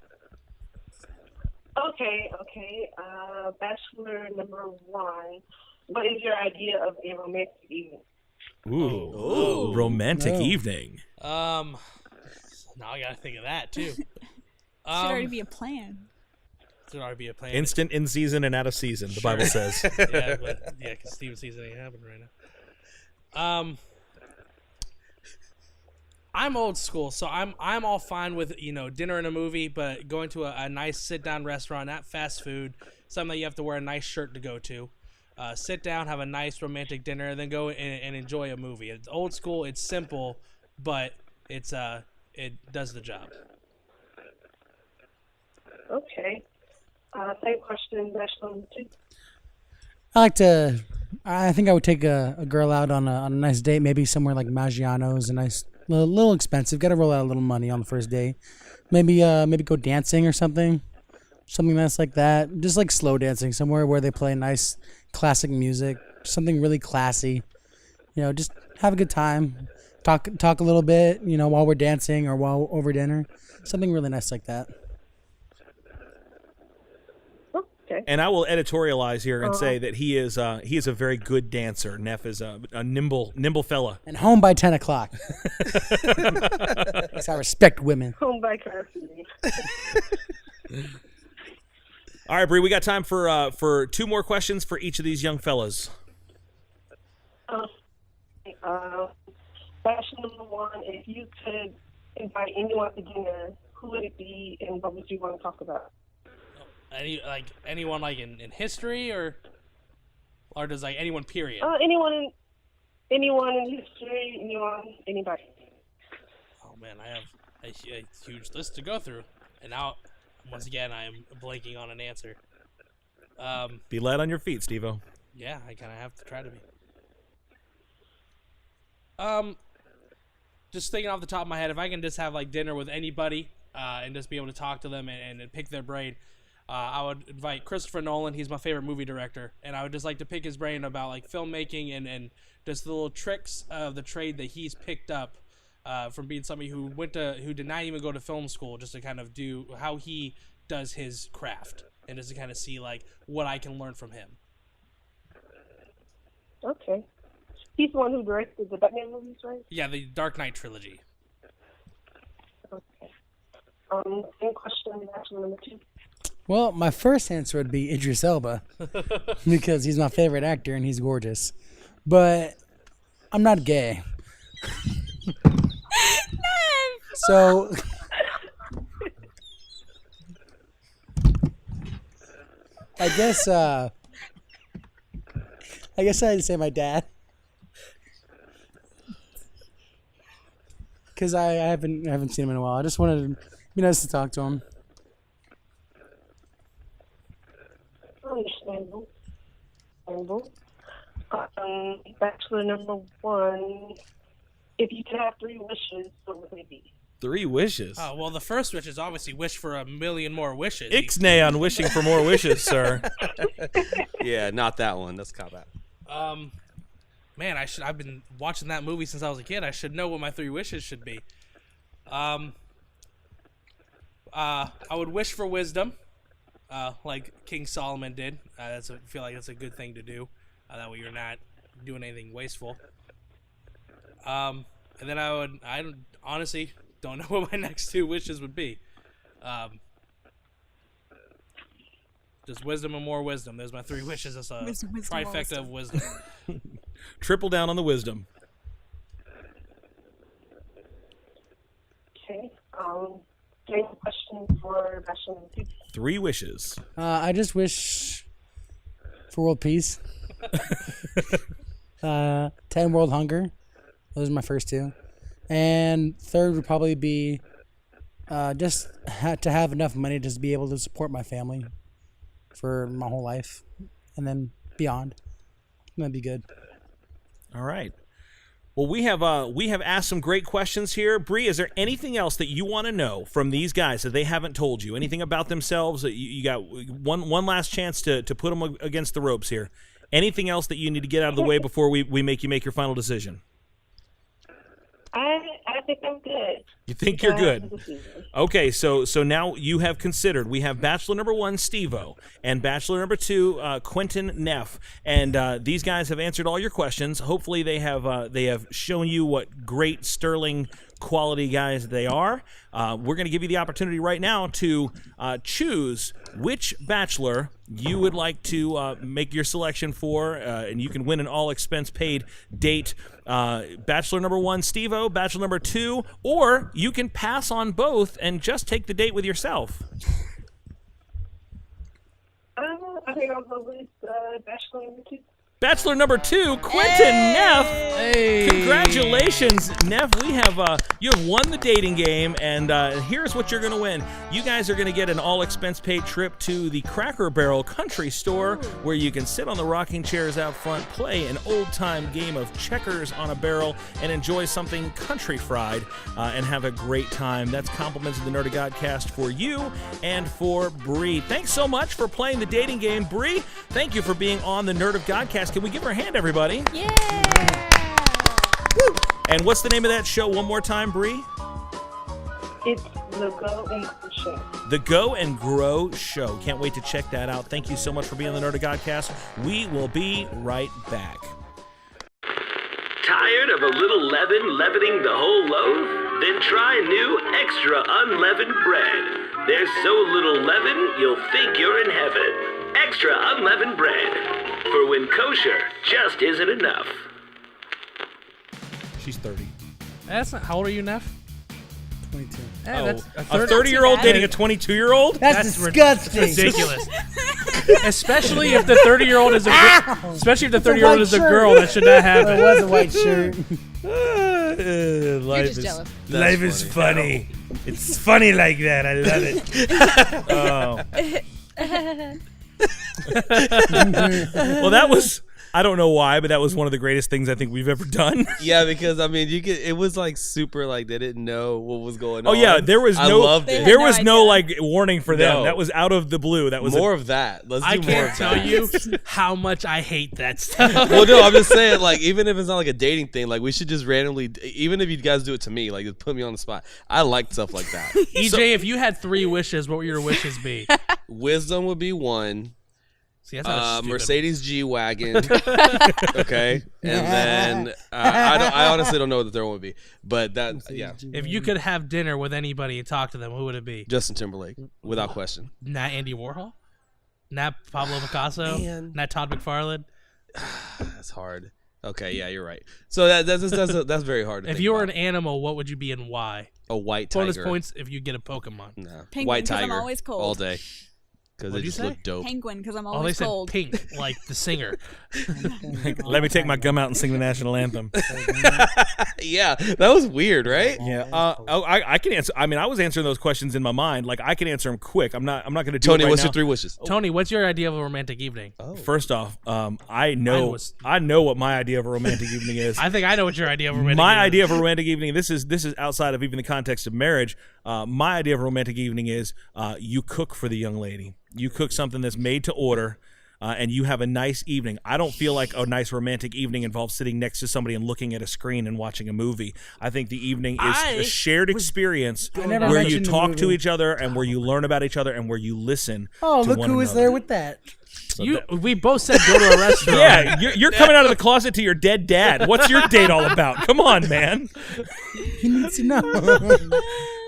Okay. Bachelor number 1. What is your idea of a romantic evening? Ooh. Romantic No. evening. Now I gotta think of that too. Should already be a plan. Should already be a plan. Instant, in season, and out of season, the Bible says. Yeah, because Steven season ain't happening right now. I'm old school, so I'm all fine with dinner and a movie, but going to a nice sit down restaurant, not fast food, something that you have to wear a nice shirt to go to. Sit down, have a nice romantic dinner, then go and enjoy a movie. It's old school, it's simple, but it does the job. Okay. Same question, Bachelor number 2. I think I would take a girl out on a nice date, maybe somewhere like Maggiano's, a nice, little expensive. Got to roll out a little money on the first day. Maybe go dancing or something nice like that. Just like slow dancing, somewhere where they play nice classic music, something really classy. Just have a good time. Talk a little bit, while we're dancing or while over dinner. Something really nice like that. Okay. And I will editorialize here and say that he is a very good dancer. Neff is a nimble fella. And home by 10 o'clock. Because I respect women. Home by custody. All right, Bree, we got time for 2 more questions for each of these young fellas. Question number one, if you could invite anyone to dinner, who would it be and what would you want to talk about? Anyone in history or does anyone period? Anyone in history, anybody. Oh man, I have a huge list to go through, and now once again I am blanking on an answer. Be light on your feet, Steve-O. Yeah, I kind of have to try to be. Just thinking off the top of my head, if I can just have dinner with anybody and just be able to talk to them and pick their brain, I would invite Christopher Nolan. He's my favorite movie director, and I would just like to pick his brain about filmmaking and just the little tricks of the trade that he's picked up from being somebody who did not even go to film school, just to kind of do how he does his craft and just to kind of see what I can learn from him. Okay. He's the one who directed the Batman movies, right? Yeah, the Dark Knight trilogy. Okay. Same question, actually, number 2. Well, my first answer would be Idris Elba because he's my favorite actor and he's gorgeous. But I'm not gay. So I guess I'd say my dad. Because I haven't seen him in a while. I just wanted to be nice to talk to him. Understandable. Bachelor number 1. If you could have 3 wishes, what would they be? 3 wishes? Oh, well, the first wish is obviously wish for a million more wishes. Ixnay on wishing for more wishes, sir. Yeah, not that one. That's cop out. Man, I've been watching that movie since I was a kid. I should know what my 3 wishes should be. I would wish for wisdom, like King Solomon did. I feel like that's a good thing to do. That way you're not doing anything wasteful. And then I honestly don't know what my next 2 wishes would be. Just wisdom and more wisdom. There's my 3 wishes. That's a trifecta of wisdom. Triple down on the wisdom. Okay. Same question for Bachelor number 2. 3 wishes. I just wish for world peace. 10 world hunger. Those are my first 2. And third would probably be just to have enough money to just be able to support my family for my whole life and then beyond. That'd be good. All right. Well, we have asked some great questions here. Bree, is there anything else that you want to know from these guys that they haven't told you? Anything about themselves? You got one last chance to put them against the ropes here. Anything else that you need to get out of the way before we make you make your final decision? I think I'm good. You think you're good? Okay, so now you have considered. We have Bachelor number 1, Steve-O, and Bachelor number 2, Quentin Neff, and these guys have answered all your questions. Hopefully, they have shown you what great sterling quality guys they are. We're going to give you the opportunity right now to choose which Bachelor you would like to make your selection for, and you can win an all-expense-paid date. Bachelor number 1, Steve-O, Bachelor number 2, or you can pass on both and just take the date with yourself. I think I'll go with Bachelor number 2. Bachelor number 2, Quentin Neff. Hey. Congratulations, Neff. You have won the dating game, and here's what you're going to win. You guys are going to get an all-expense-paid trip to the Cracker Barrel Country Store, where you can sit on the rocking chairs out front, play an old-time game of checkers on a barrel, and enjoy something country fried, and have a great time. That's compliments of the Nerd of Godcast for you and for Bree. Thanks so much for playing the dating game, Bree. Thank you for being on the Nerd of Godcast. Can we give her a hand, everybody? Yeah! Woo! And what's the name of that show one more time, Bree? It's the Go and Grow Show. The Go and Grow Show. Can't wait to check that out. Thank you so much for being on the Nerd of Godcast. We will be right back. Tired of a little leaven leavening the whole loaf? Then try new extra unleavened bread. There's so little leaven, you'll think you're in heaven. Extra unleavened bread. For when kosher just isn't enough. She's 30. That's not. How old are you, Neff? 22. That's a 30-year-old dating a 22-year-old? That's disgusting. Ridiculous. Especially if the 30-year-old is a especially if the 30-year-old is a girl, that should not happen. It was a white shirt. You're just jealous. Life is funny. It's funny like that. I love it. Well, that was. I don't know why, but that was one of the greatest things I think we've ever done. Yeah, because I mean, it was like super like they didn't know what was going on. Oh yeah, there was I no loved it. there was no like warning for them. No. That was out of the blue. That was more of that. Let's do I more can't of tell that. you how much I hate that stuff. Well, no, I'm just saying, like, even if it's not like a dating thing, like, we should just randomly, even if you guys do it to me, like, just put me on the spot. I like stuff like that. EJ, if you had 3 wishes, what would your wishes be? Wisdom would be one. See, that's not a stupid Mercedes G-Wagon. Okay. And then, I honestly don't know what the third one would be. But that, yeah. If you could have dinner with anybody and talk to them, who would it be? Justin Timberlake, without question. Not Andy Warhol? Not Pablo Picasso? Man. Not Todd McFarlane? That's hard. Okay, yeah, you're right. So that's very hard to If think you were about. an animal, what would you be and why? A white tiger. Bonus points if you get a Pokemon. No. Penguin, White 'cause I'm tiger. always cold. All day. Because they What'd you just say? look dope. Penguin, because I'm Oh, they always said cold. pink, like the singer. Let me take my gum out and sing the national anthem. Yeah, that was weird, right? Yeah. I can answer. I mean, I was answering those questions in my mind. Like, I can answer them quick. I'm not going to do Tony, it right what's now. your 3 wishes? Tony, what's your idea of a romantic evening? First off, I know what my idea of a romantic evening is. I think I know what your idea of a romantic My evening idea of a romantic evening. This is outside of even the context of marriage. My idea of a romantic evening is you cook for the young lady. You cook something that's made to order. And you have a nice evening. I don't feel like a nice romantic evening involves sitting next to somebody and looking at a screen and watching a movie. I think the evening is a shared experience where you talk to each other and where you learn about each other and where you listen. Oh, to look one who was another. there with that. We both said go to a restaurant. Yeah, you're coming out of the closet to your dead dad. What's your date all about? Come on, man. He needs to know.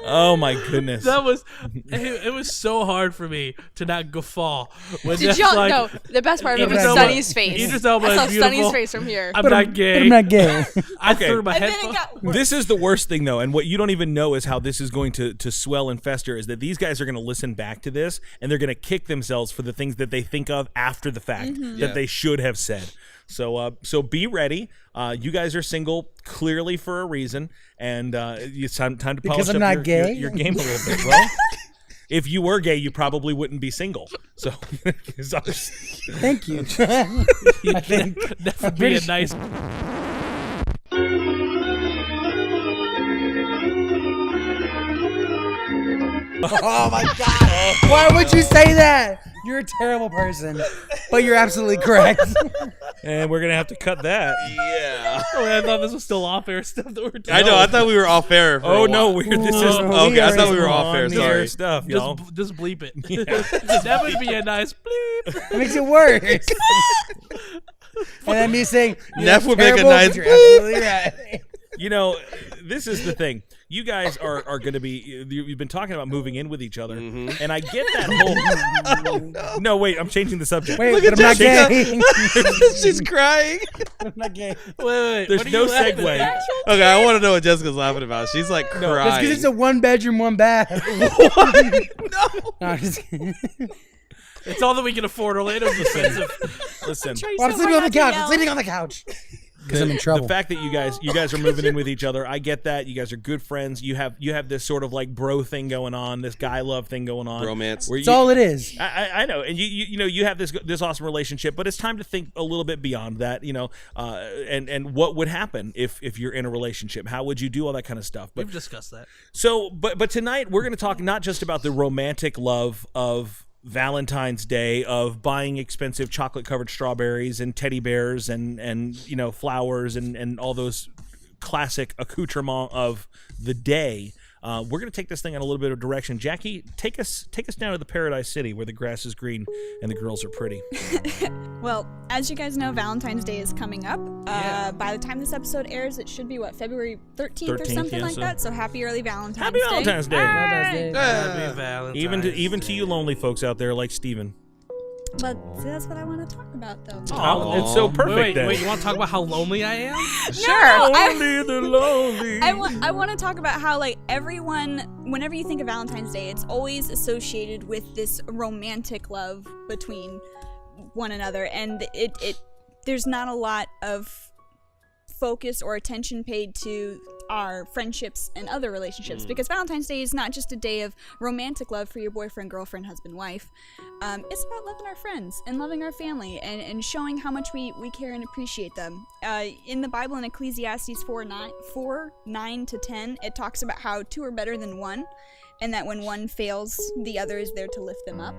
Oh my goodness. That was it was so hard for me to not guffaw. When Did that's y'all like, know the best part of it was Idris Elba- Sunny's face? Idris Elba I is saw beautiful. Sunny's face from here. I'm not gay. I'm not gay. I Okay. threw my And then headphones. it got worse. This is the worst thing, though, and what you don't even know is how this is going to swell and fester, is that these guys are going to listen back to this, and they're going to kick themselves for the things that they think of after the fact that they should have said. So be ready. You guys are single clearly for a reason, and it's time to polish I'm up not your, gay? your game a little bit. Well, if you were gay, you probably wouldn't be single. So, Thank you. I think That would be a nice. Oh my god! Why would you say that? You're a terrible person, but you're absolutely correct. and we're gonna have to cut that. Yeah. Oh, I thought this was still off-air stuff that we're doing. I know. I thought we were off air. For Oh a no, while. this is Okay, I thought we were off air. on-air Sorry. stuff, y'all. Just bleep it. That would be a nice bleep. It makes it worse. And then me saying, Neff would make a terrible, nice but you're absolutely right. You know, this is the thing. You guys are going to be. You've been talking about moving in with each other, and I get that whole. No, wait. I'm changing the subject. Wait, Look but at I'm not Jessica. gay. She's crying. I'm not gay. Wait. There's what are no you laughing segue. at? Okay, I want to know what Jessica's laughing about. She's like Just crying. because it's a 1-bedroom, 1 bath. No. No, I'm just kidding. It's all that we can afford. Orlando's expensive. Listen, Well, I'm sleeping on the couch. I'm sleeping on the couch. Because I'm in trouble. the fact that you guys are moving in with each other, I get that. You guys are good friends. You have this sort of like bro thing going on, this guy love thing going on. Romance. Where That's all it is. I know, and you know you have this awesome relationship, but it's time to think a little bit beyond that, you know, and what would happen if you're in a relationship? How would you do all that kind of stuff? But We've discussed that. so, but tonight we're going to talk not just about the romantic love of Valentine's Day, of buying expensive chocolate-covered strawberries and teddy bears and you know flowers and all those classic accoutrements of the day. We're going to take this thing in a little bit of direction. Jackie, take us down to the Paradise City where the grass is green and the girls are pretty. Well, as you guys know, Valentine's Day is coming up. By the time this episode airs, it should be, February 13th or something like that? So happy early Valentine's Happy Day. Valentine's Day. Happy Valentine's Even to you lonely folks out there like Steven. But see, that's what I want to talk about, though. Oh, it's so perfect. Wait, then. you want to talk about how lonely I am? Lonely, the lonely. I want to talk about how, like, everyone, whenever you think of Valentine's Day, it's always associated with this romantic love between one another, and there's not a lot of focus or attention paid to our friendships and other relationships, because Valentine's Day is not just a day of romantic love for your boyfriend, girlfriend, husband, wife. It's about loving our friends and loving our family and showing how much we care and appreciate them. In the Bible, in Ecclesiastes 4:9-10, it talks about how two are better than one, and that when one fails, the other is there to lift them up.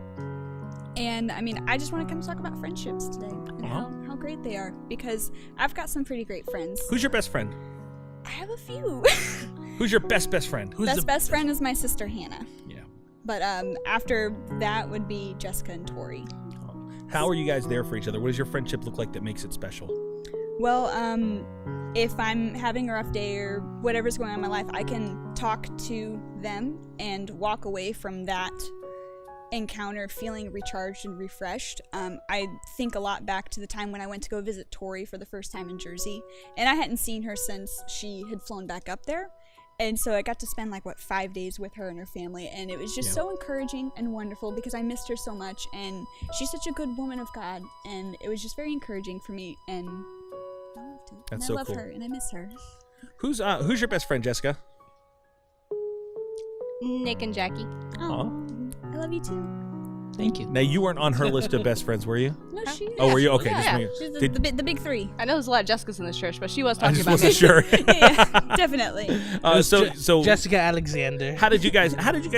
And I mean, I just want to come talk about friendships today and how great they are, because I've got some pretty great friends. Who's your best friend? I have a few. Who's your best friend? Best friend is my sister Hannah. Yeah. But after that would be Jessica and Tori. How are you guys there for each other? What does your friendship look like that makes it special? Well, if I'm having a rough day or whatever's going on in my life, I can talk to them and walk away from that encounter feeling recharged and refreshed. I think a lot back to the time when I went to go visit Tori for the first time in Jersey, and I hadn't seen her since she had flown back up there, and so I got to spend 5 days with her and her family, and it was just so encouraging and wonderful because I missed her so much, and she's such a good woman of God, and it was just very encouraging for me, and I loved it. That's and so I love cool. her and I miss her. Who's your best friend, Jessica? Nick and Jackie. Oh, I love you too. Thank you. Now, you weren't on her list of best friends, were you? No, she is. Oh, were you? Okay. Yeah, just yeah. making- She's Did- the big three. I know there's a lot of Jessicas in this church, but she was I talking just about wasn't me. sure. Yeah, definitely. So Jessica Alexander. How did you guys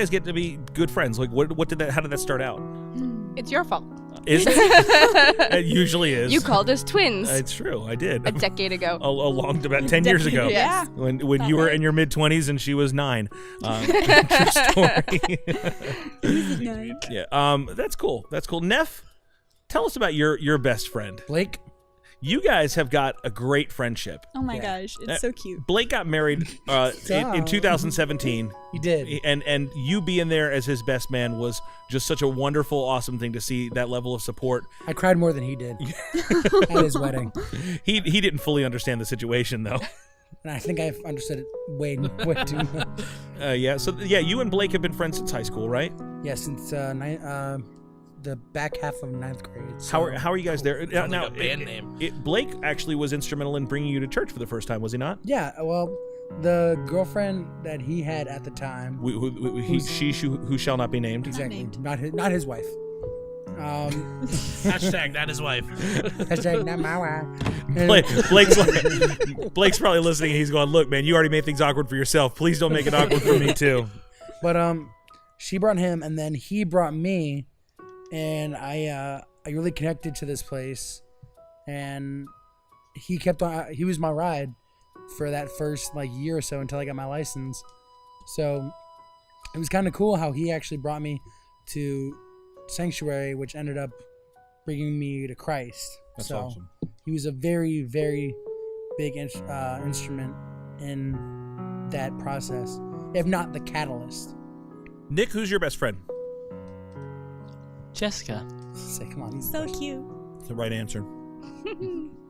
get to be good friends? Like, how did that start out? It's your fault. Is it? It usually is. You called us twins It's true. I did. a decade ago. About 10 years ago. Yeah. When you were in your mid-20s and she was 9. True story. Yeah. That's cool. That's cool. Neff, tell us about your best friend. Blake. You guys have got a great friendship. Oh my gosh, it's so cute. Blake got married in 2017. He did. And you being there as his best man was just such a wonderful, awesome thing to see, that level of support. I cried more than he did at his wedding. He didn't fully understand the situation, though. And I think I've understood it way too much. You and Blake have been friends since high school, right? Yeah, since the back half of 9th grade. So. How are you guys there? Sounds like a band name. Blake actually was instrumental in bringing you to church for the first time, was he not? Yeah, well, the girlfriend that he had at the time. Who shall not be named. Exactly. Not his wife. Hashtag not his wife. Hashtag not my wife. Blake's probably listening and he's going, look, man, you already made things awkward for yourself. Please don't make it awkward for me too. But she brought him and then he brought me, and I really connected to this place, and he kept on. He was my ride for that first year or so until I got my license. So it was kind of cool how he actually brought me to Sanctuary, which ended up bringing me to Christ. That's so awesome. He was a very, very big instrument in that process, if not the catalyst. Nick, who's your best friend? Jessica. Say, come on, he's so cute. It's the right answer.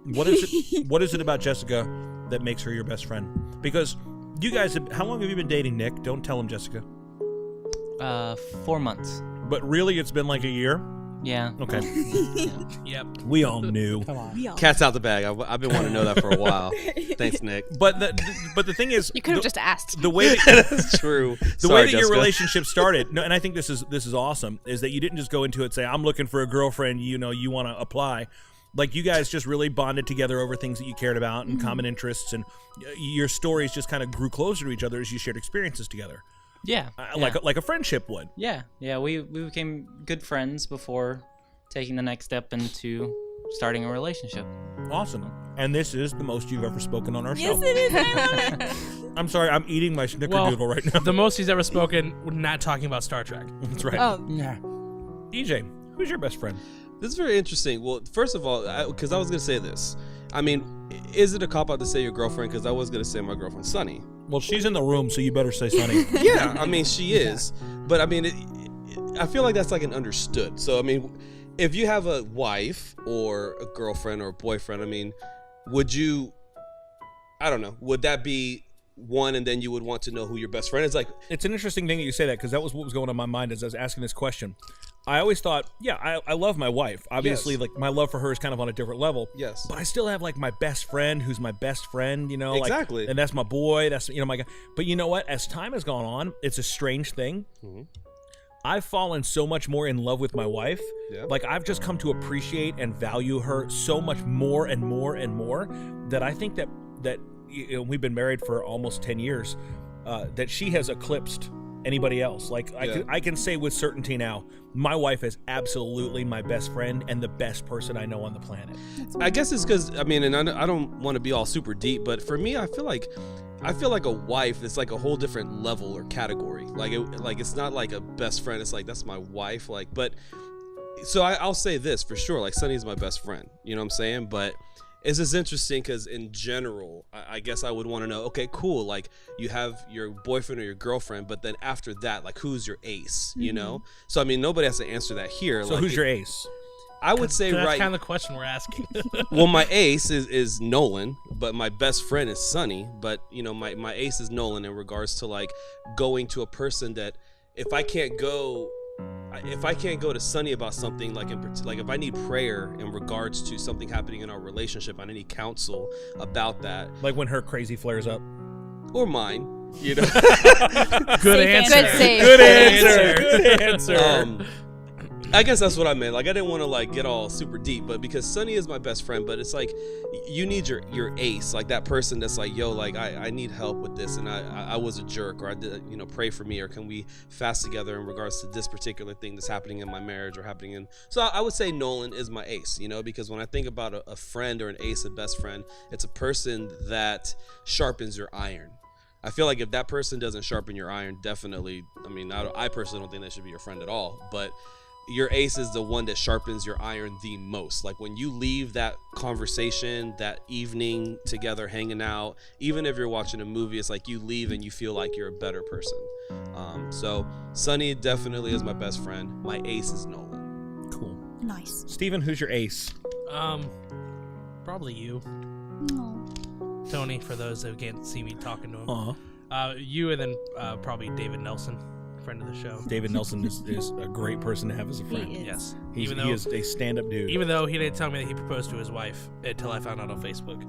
What is it about Jessica that makes her your best friend? Because you guys how long have you been dating, Nick? Don't tell him, Jessica. 4 months. But really, it's been like a year? Yeah. Okay. Yep. We all knew. Come on. Cat's out the bag. I've been wanting to know that for a while. Thanks, Nick. But the thing is, You could have just asked. the way that, That's true. the Sorry, way that your Jessica. relationship started, and I think this is awesome, is that you didn't just go into it and say, I'm looking for a girlfriend, you want to apply. Like, you guys just really bonded together over things that you cared about and common interests, and your stories just kind of grew closer to each other as you shared experiences together. Yeah. Like a friendship would. Yeah. We became good friends before taking the next step into starting a relationship. Awesome. And this is the most you've ever spoken on our Yes, show. it is. I love it. I'm sorry, I'm eating my snickerdoodle right now. The most he's ever spoken, not talking about Star Trek. That's right. Oh, Yeah. EJ, who's your best friend? This is very interesting. Well, first of all, because I was going to say this. I mean, is it a cop-out to say your girlfriend? Because I was going to say my girlfriend, Sunny. Well, she's in the room, so you better say Sunny. Yeah, I mean, she is. But, I mean, I feel like that's like an understood. So, I mean, if you have a wife or a girlfriend or a boyfriend, I mean, would you, I don't know, would that be one and then you would want to know who your best friend is? Like, it's an interesting thing that you say that, because that was what was going on in my mind as I was asking this question. I always thought, yeah, I love my wife. Obviously, Yes. like, my love for her is kind of on a different level. Yes. But I still have, like, my best friend who's my best friend, you know? like- Exactly. and that's my boy. That's, you know, my guy. But you know what? As time has gone on, it's a strange thing. Mm-hmm. I've fallen so much more in love with my wife. Yeah. Like, I've just come to appreciate and value her so much more and more and more that I think that you know, we've been married for almost 10 years, that she has eclipsed anybody else. Like, I can say with certainty now, my wife is absolutely my best friend and the best person I know on the planet. I guess it's because, I mean, and I don't want to be all super deep, but for me, I feel like a wife is like a whole different level or category. Like, it's not like a best friend. It's like, that's my wife. Like, but so I'll say this for sure. Like, Sunny's my best friend. You know what I'm saying? But it's just interesting because in general, I guess I would want to know, okay, cool. Like, you have your boyfriend or your girlfriend, but then after that, like, who's your ace, you know? So, I mean, nobody has to answer that here. So like, who's your ace? I would say That's right. kind of the question we're asking. Well, my ace is Nolan, but my best friend is Sunny. But, you know, my ace is Nolan in regards to, like, going to a person that if I can't go to Sunny about something, like if I need prayer in regards to something happening in our relationship, I need counsel about that. Like when her crazy flares up. Or mine, you know. Good answer. Good save. Good answer. Good answer. I guess that's what I meant. Like, I didn't want to like get all super deep, but because Sunny is my best friend, but it's like you need your ace, like that person that's like, yo, like I need help with this, and I was a jerk, or I did, you know, pray for me, or can we fast together in regards to this particular thing that's happening in my marriage or happening in. So I would say Nolan is my ace, you know, because when I think about a friend or an ace, a best friend, it's a person that sharpens your iron. I feel like if that person doesn't sharpen your iron, definitely, I mean, I personally don't think they should be your friend at all, but your ace is the one that sharpens your iron the most. Like, when you leave that conversation, that evening together hanging out, even if you're watching a movie, it's like you leave and you feel like you're a better person. So Sunny definitely is my best friend. My ace is Nolan. Cool. Nice. Steven, who's your ace? Probably you, No. Tony, for those that can't see me talking to him. Aw. You, and then probably David Nelson, friend of the show. David Nelson is a great person to have as a friend. He is. Yes. He is a stand-up dude. Even though he didn't tell me that he proposed to his wife until I found out on Facebook.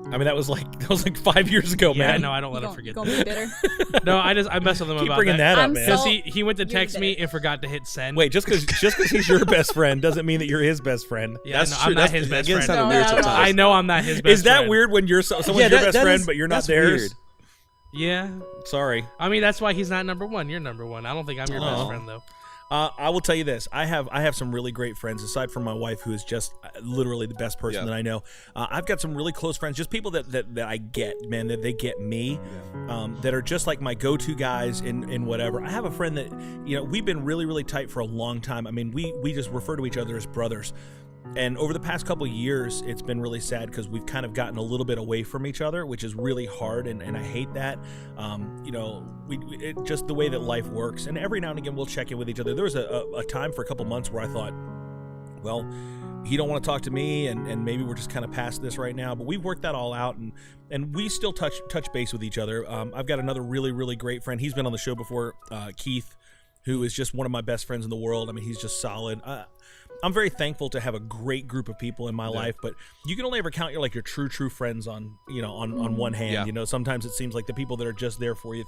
I mean, that was like 5 years ago, Yeah, man. no, I don't let him You forget gonna be bitter? that. No, I mess with him Keep about bringing that up, man. Because he went to You're text me bitter. and forgot to hit send. Wait, just because he's your best friend doesn't mean that you're his best friend. Yeah, That's no, true. I'm not his best Again, friend. it's kind of weird sometimes. I know I'm not his best Is that friend. weird when you're someone's Yeah, your best that friend, is- but you're not that's theirs? weird. Yeah. Sorry. I mean, that's why he's not number one. You're number one. I don't think I'm your best Oh. friend, though. I will tell you this. I have some really great friends, aside from my wife, who is just literally the best person Yeah. that I know. I've got some really close friends, just people that I get, man, that they get me, that are just like my go-to guys in whatever. I have a friend that, you know, we've been really, really tight for a long time. I mean, we just refer to each other as brothers. And over the past couple of years, it's been really sad because we've kind of gotten a little bit away from each other, which is really hard, and I hate that. You know, just the way that life works. And every now and again, we'll check in with each other. There was a time for a couple months where I thought, well, he don't want to talk to me, and maybe we're just kind of past this right now. But we've worked that all out, and we still touch base with each other. I've got another really, really great friend. He's been on the show before, Keith, who is just one of my best friends in the world. I mean, he's just solid. I'm very thankful to have a great group of people in my life, but you can only ever count your true friends on one hand. Yeah. You know, sometimes it seems like the people that are just there for you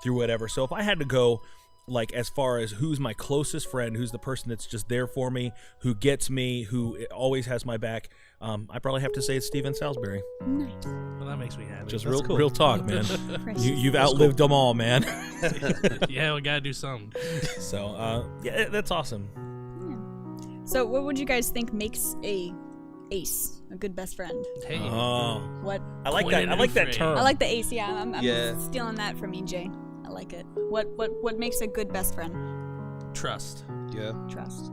through whatever. So if I had to go, like, as far as who's my closest friend, who's the person that's just there for me, who gets me, who always has my back, I probably have to say it's Steven Salisbury. Nice. Well, that makes me happy. Just That's cool. real talk, man. Precious. You've outlived them all, man. Yeah, we gotta do something. So yeah, that's awesome. So, what would you guys think makes a ace, a good best friend? Hey. Oh, What? I like Coin that. and I like that refrain. term. I like the ace. Yeah, I'm Yeah. stealing that from EJ. I like it. What makes a good best friend? Trust. Yeah. Trust.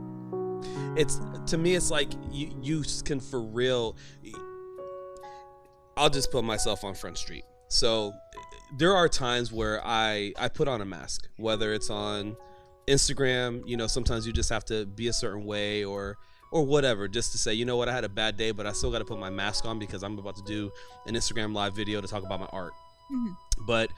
It's, to me, it's like you can for real. I'll just put myself on Front Street. So there are times where I put on a mask, whether it's Instagram, sometimes you just have to be a certain way or whatever, just to say, you know what, I had a bad day, but I still got to put my mask on because I'm about to do an Instagram live video to talk about my art. But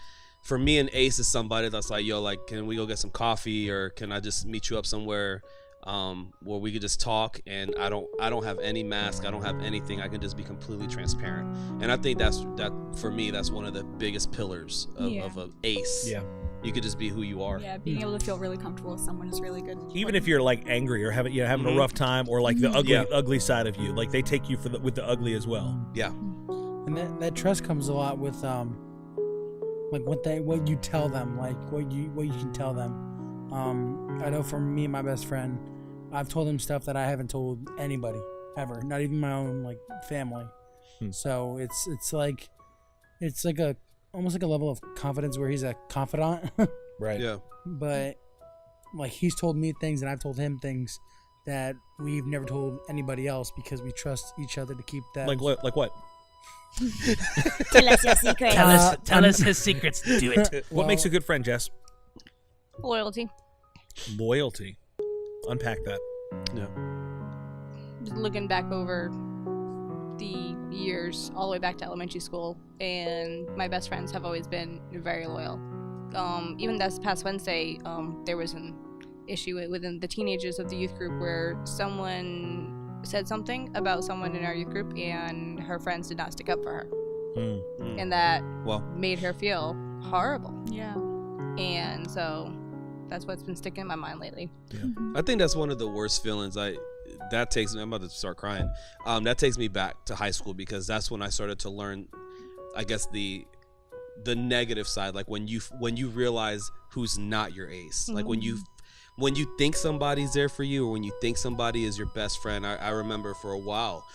for me, an ace is somebody that's like, yo, like, can we go get some coffee, or can I just meet you up somewhere where we could just talk, and I don't have any mask, I don't have anything, I can just be completely transparent. And I think that for me, that's one of the biggest pillars of an ace. Yeah. You could just be who you are. Yeah, being able to feel really comfortable with someone is really good. Even if you're like angry or having a rough time, or like the ugly side of you, like they take you with the ugly as well. Yeah. And that trust comes a lot with like what you tell them, like what you can tell them. I know for me and my best friend, I've told him stuff that I haven't told anybody ever, not even my own like family. So it's like almost like a level of confidence where he's a confidant. Right. Yeah. But like he's told me things and I've told him things that we've never told anybody else because we trust each other to keep that. Like what? Tell us your secrets. Tell us his secrets. Do it. What makes a good friend, Jess? Loyalty. Loyalty. Unpack that. Yeah. Just looking back over the years, all the way back to elementary school, and my best friends have always been very loyal. Even this past Wednesday, there was an issue within the teenagers of the youth group where someone said something about someone in our youth group, and her friends did not stick up for her. And that made her feel horrible. Yeah. And so that's what's been sticking in my mind lately. Yeah. I think that's one of the worst feelings. That takes me, I'm about to start crying. That takes me back to high school, because that's when I started to learn, I guess, the negative side. Like when you realize who's not your ace. Like when you think somebody's there for you, or when you think somebody is your best friend. I remember for a while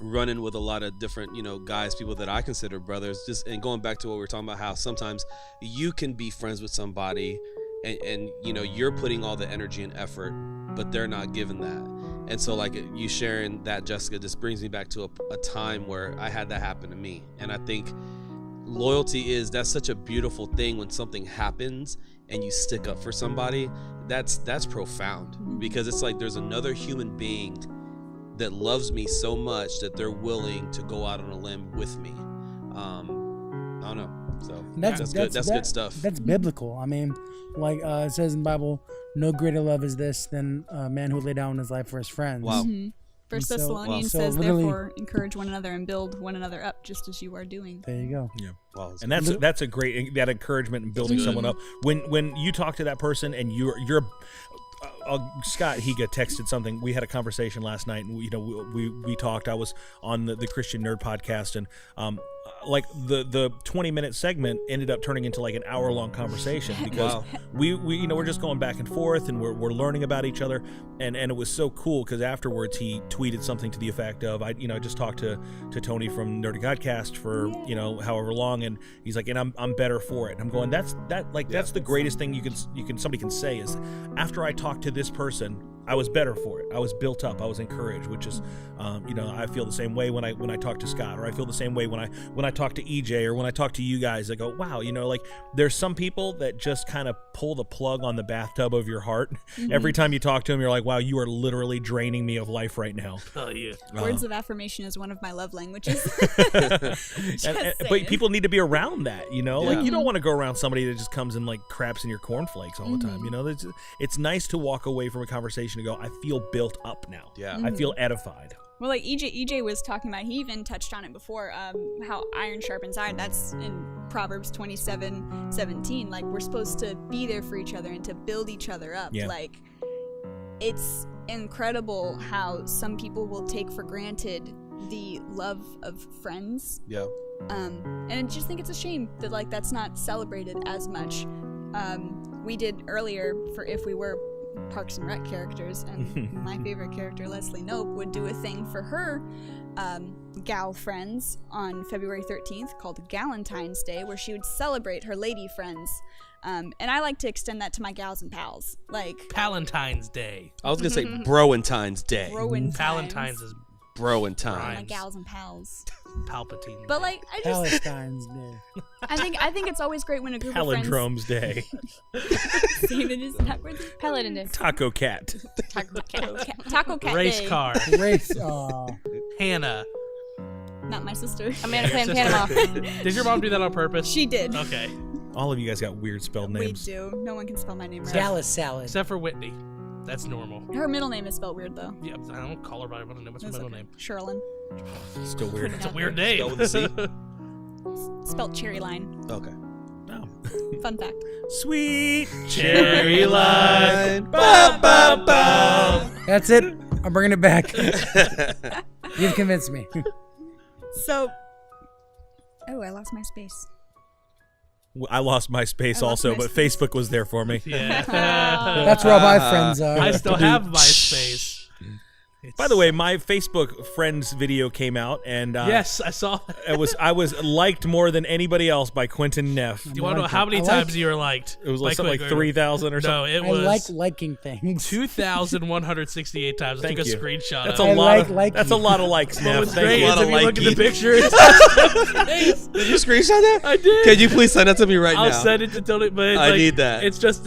running with a lot of different, guys, people that I consider brothers, and going back to what we were talking about, how sometimes you can be friends with somebody and you're putting all the energy and effort, but they're not giving that. And so like you sharing that, Jessica, just brings me back to a time where I had that happen to me. And I think loyalty that's such a beautiful thing. When something happens and you stick up for somebody, that's profound, because it's like there's another human being that loves me so much that they're willing to go out on a limb with me. I don't know. So that's good. That's good stuff. That's biblical. I mean, like it says in the Bible, no greater love is this than a man who lay down his life for his friends. Wow. First Thessalonians says, therefore, encourage one another and build one another up, just as you are doing. There you go. Yeah. Wow. And that's a great, that encouragement and building someone up. When you talk to that person and you're Scott Higa texted something. We had a conversation last night, and we talked. I was on the Christian Nerd podcast, and like the 20-minute segment ended up turning into like an hour-long conversation, because we're just going back and forth, and we're learning about each other, and it was so cool, because afterwards he tweeted something to the effect of, I just talked to Tony from Nerd Godcast for however long, and he's like, and I'm better for it. And I'm going, that's the greatest thing somebody can say is, after I talked to this person, I was better for it. I was built up. I was encouraged, which is, I feel the same way when I talk to Scott, or I feel the same way when I talk to EJ, or when I talk to you guys. I go, wow, like there's some people that just kind of pull the plug on the bathtub of your heart. Every time you talk to them, you're like, wow, you are literally draining me of life right now. Oh yeah. Words of affirmation is one of my love languages. But people need to be around that, like you don't want to go around somebody that just comes and like craps in your cornflakes all the time. It's nice to walk away from a conversation to go, I feel built up now. Yeah. I feel edified. Well, like EJ was talking about, he even touched on it before, how iron sharpens iron. That's in Proverbs 27:17. Like, we're supposed to be there for each other and to build each other up. Yeah. Like, it's incredible how some people will take for granted the love of friends. Yeah. And I just think it's a shame that like that's not celebrated as much. We did earlier for If We Were Parks and Rec characters, and my favorite character, Leslie Knope, would do a thing for her gal friends on February 13th called Galentines Day, where she would celebrate her lady friends. And I like to extend that to my gals and pals, like Palentine's Day. I was gonna say Broentine's Day. Broentines. Valentines is Broentines. My gals and pals. Palpatine. But like, I just Valentine's Day. I think it's always great when a group of friends. Palindromes Day. Same it is backwards. Paladin Day. Taco Cat. Taco Cat Race Day. car. Race. Aw. Hannah. Not my sister. Amanda Pan Panama. Did your mom do that on purpose? She did. Okay. All of you guys got weird spelled We names. do. No one can spell my name right. Dallas salad. Except for Whitney. That's normal. Her middle name is spelled weird though. Yeah, I don't call her by her middle name. What's her It's middle okay. name? Sherlyn. Still weird. It's a weird name. Spelled with a C? Spelled cherry line. Okay. Fun fact. Sweet Cherry line. Ba, ba, ba. That's it. I'm bringing it back. You've convinced me. So. Oh, I lost my space. I lost my space I lost also, my but space. Facebook was there for me. Yeah. That's where all my friends are. I still have MySpace. By the way, my Facebook friends video came out, and yes, I saw that. I was liked more than anybody else by Quentin Neff. Do you want to know how many times you were liked? It was like something like 3,000 or something. No, it I was like liking things. 2,168 times. I Thank took a you. screenshot. That's of a it. lot. like That's a lot of likes, What Neff. was Thank great you. is if you look at the picture, it's Did you screenshot that? I did. Can you please send that to me right I'll now? send it to Tony, but it's I like, need that. It's just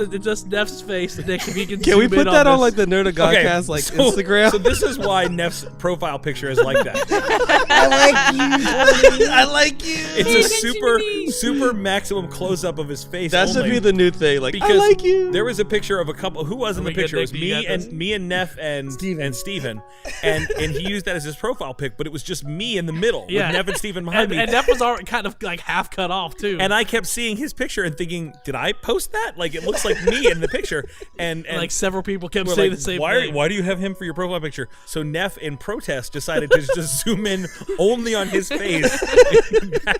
Neff's face. Nick, if you can Can we zoom put in that on this. like the Nerd of Godcast like Instagram? So this is why Neff's profile picture is like that. I like you. I like you. It's a super maximum close up of his face. That should only. be the new thing. Like, Because I like you. there was a picture of a couple. Who was in the we good, picture? It was Nick? Do you got this? me and Neff and Steven. And he used that as his profile pic, but it was just me in the middle Yeah. with Neff and Steven behind me. And Neff was already kind of like half cut off too. And I kept seeing his picture and thinking, did I post that? Like, it looks like me in the picture. And like several people kept we're saying like, the same why, thing. why do you have him for your profile picture? So Neff, in protest, decided to just zoom in only on his face.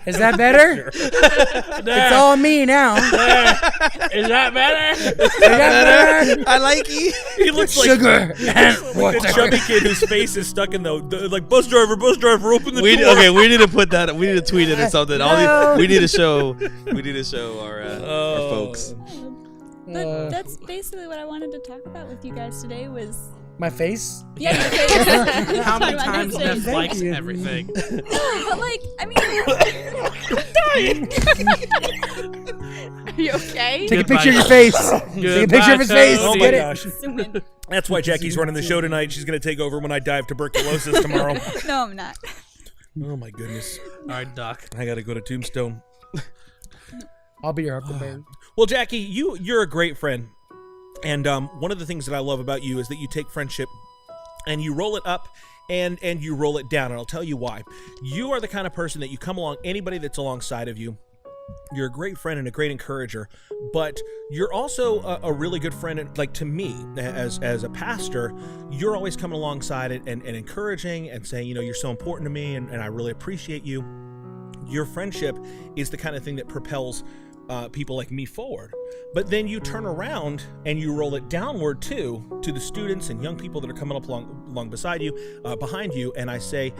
Is that better? It's all me now. Is that better? Is that better? I like you. He looks like Sugar and like water. the chubby kid whose face is stuck in the like bus driver, open the door. Okay, we need to put that. We need to tweet it or something. No. We need to show. We need to show our folks. But that's basically what I wanted to talk about with you guys today was My face? yeah, your face. How many Talk about times Neff's Neff face. likes you. everything? But like, I mean, Are you okay? Take a Goodbye. picture of your face. Take a picture of his face. Oh my Get it? gosh. zoom in. That's why Jackie's running the show tonight. She's going to take over when I die of tuberculosis tomorrow. No, I'm not. Oh my goodness. All right, Doc. I got to go to Tombstone. I'll be your Huckleberry. Well, Jackie, you're a great friend. And one of the things that I love about you is that you take friendship and you roll it up and you roll it down. And I'll tell you why. You are the kind of person that you come along, anybody that's alongside of you, you're a great friend and a great encourager, but you're also a really good friend. And, like, to me, as a pastor, you're always coming alongside it and encouraging and saying, you're so important to me and I really appreciate you. Your friendship is the kind of thing that propels people like me forward. But then you turn around and you roll it downward too to the students and young people that are coming up along beside you, behind you. And I say,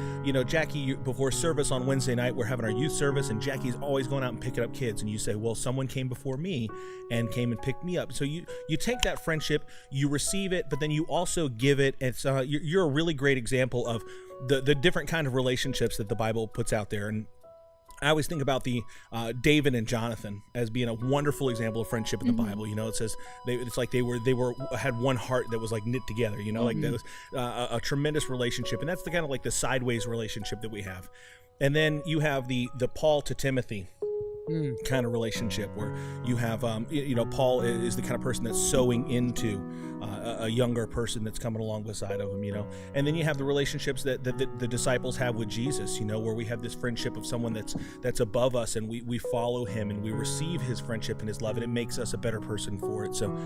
Jackie, before service on Wednesday night, we're having our youth service, and Jackie's always going out and picking up kids. And you say, well, someone came before me and came and picked me up. So you take that friendship, you receive it, but then you also give it. It's you're a really great example of the different kind of relationships that the Bible puts out there. And I always think about the David and Jonathan as being a wonderful example of friendship in the Bible. It says it's like they had one heart that was like knit together. Like that was a tremendous relationship, and that's the kind of like the sideways relationship that we have. And then you have the Paul to Timothy kind of relationship where you have Paul is the kind of person that's sowing into a younger person that's coming along beside of him, and then you have the relationships that the disciples have with Jesus, where we have this friendship of someone that's above us, and we follow him and we receive his friendship and his love, and it makes us a better person for it. So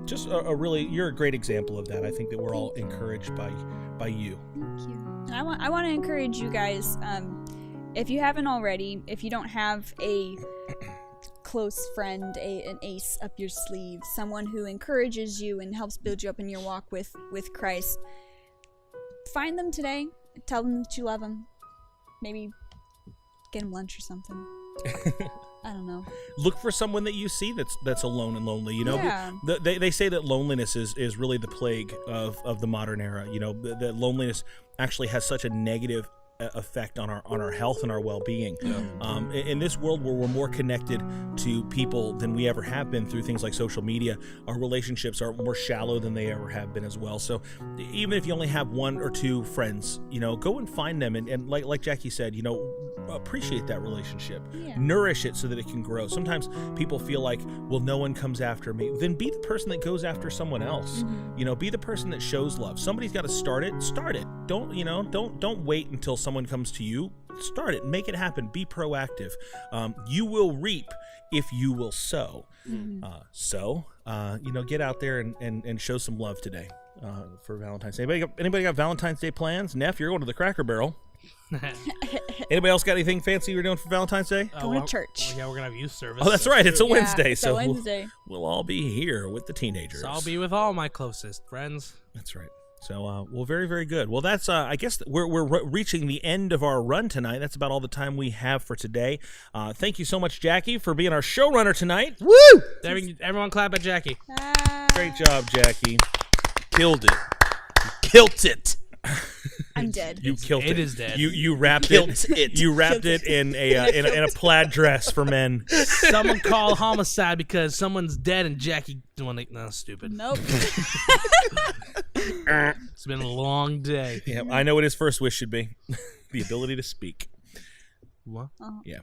just you're a great example of that. I think that we're all encouraged by you. Thank you. I want to encourage you guys. If you haven't already, if you don't have a close friend, an ace up your sleeve, someone who encourages you and helps build you up in your walk with Christ, find them today. Tell them that you love them. Maybe get them lunch or something. I don't know. Look for someone that you see that's alone and lonely. Yeah. They say that loneliness is really the plague of the modern era. That loneliness actually has such a negative effect on our health and our well-being. In this world where we're more connected to people than we ever have been through things like social media, our relationships are more shallow than they ever have been as well. So even if you only have 1 or 2 friends, go and find them, and like Jackie said, appreciate that relationship, nourish it so that it can grow. Sometimes people feel like, well, no one comes after me. Then be the person that goes after someone else. Be the person that shows love. Somebody's got to start it. Don't wait until someone comes to you. Start it. Make it happen. Be proactive. You will reap if you will sow. Get out there and show some love today for Valentine's Day. Anybody got Valentine's Day plans? Neff, you're going to the Cracker Barrel. Anybody else got anything fancy you're doing for Valentine's Day? Going to church. Yeah, we're going to have youth service. Oh, that's right. It's a Wednesday. It's so a Wednesday. We'll all be here with the teenagers. So I'll be with all my closest friends. That's right. So, very, very good. Well, that's, I guess we're reaching the end of our run tonight. That's about all the time we have for today. Thank you so much, Jackie, for being our showrunner tonight. Woo! Everyone clap at Jackie. Great job, Jackie. Killed it. Killed it. I'm dead. You killed it. It is dead. You wrapped it. You wrapped it in a plaid dress for men. Someone call homicide because someone's dead and Jackie doing it. No, stupid. Nope. It's been a long day. Yeah, I know what his first wish should be: the ability to speak. What? Yeah.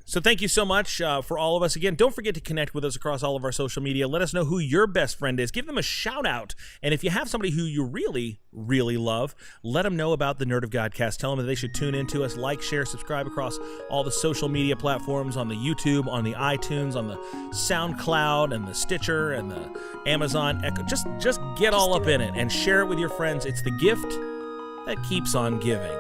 So thank you so much for all of us. Again, don't forget to connect with us across all of our social media. Let us know who your best friend is. Give them a shout out. And if you have somebody who you really, really love, let them know about the Nerd of Godcast. Tell them that they should tune in to us, like, share, subscribe across all the social media platforms, on the YouTube, on the iTunes, on the SoundCloud, and the Stitcher, and the Amazon Echo. Just get all up in it and share it with your friends. It's the gift that keeps on giving.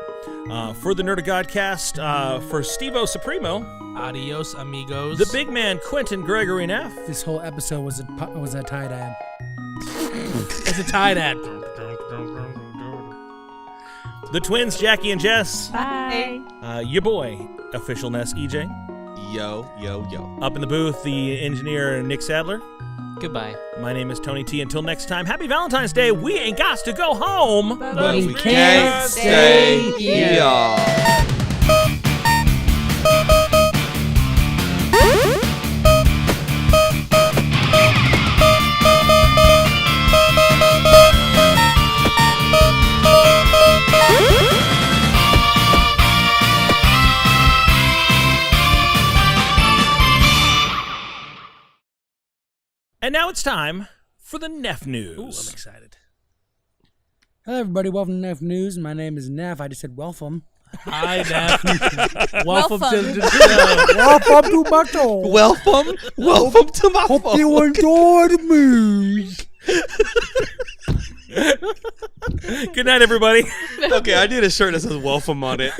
For the Nerd of Godcast, for Steve-O Supremo. Adios, amigos. The big man, Quentin Gregory Neff. This whole episode was a tie ad. It's a tie ad. The twins, Jackie and Jess. Bye. Your boy, Official Ness, EJ. Yo. Up in the booth, the engineer, Nick Sadler. Goodbye. My name is Tony T. Until next time, happy Valentine's Day. We ain't got to go home. But we can't stay here. And now it's time for the Neff News. Ooh, I'm excited. Hello, everybody. Welcome to Neff News. My name is Neff. I just said welcome. Hi, Neff. Welcome to the show. Welcome to my show. Welcome to my Hope phone. you enjoy the news. Good night, everybody. Okay, I need a shirt that says welcome on it.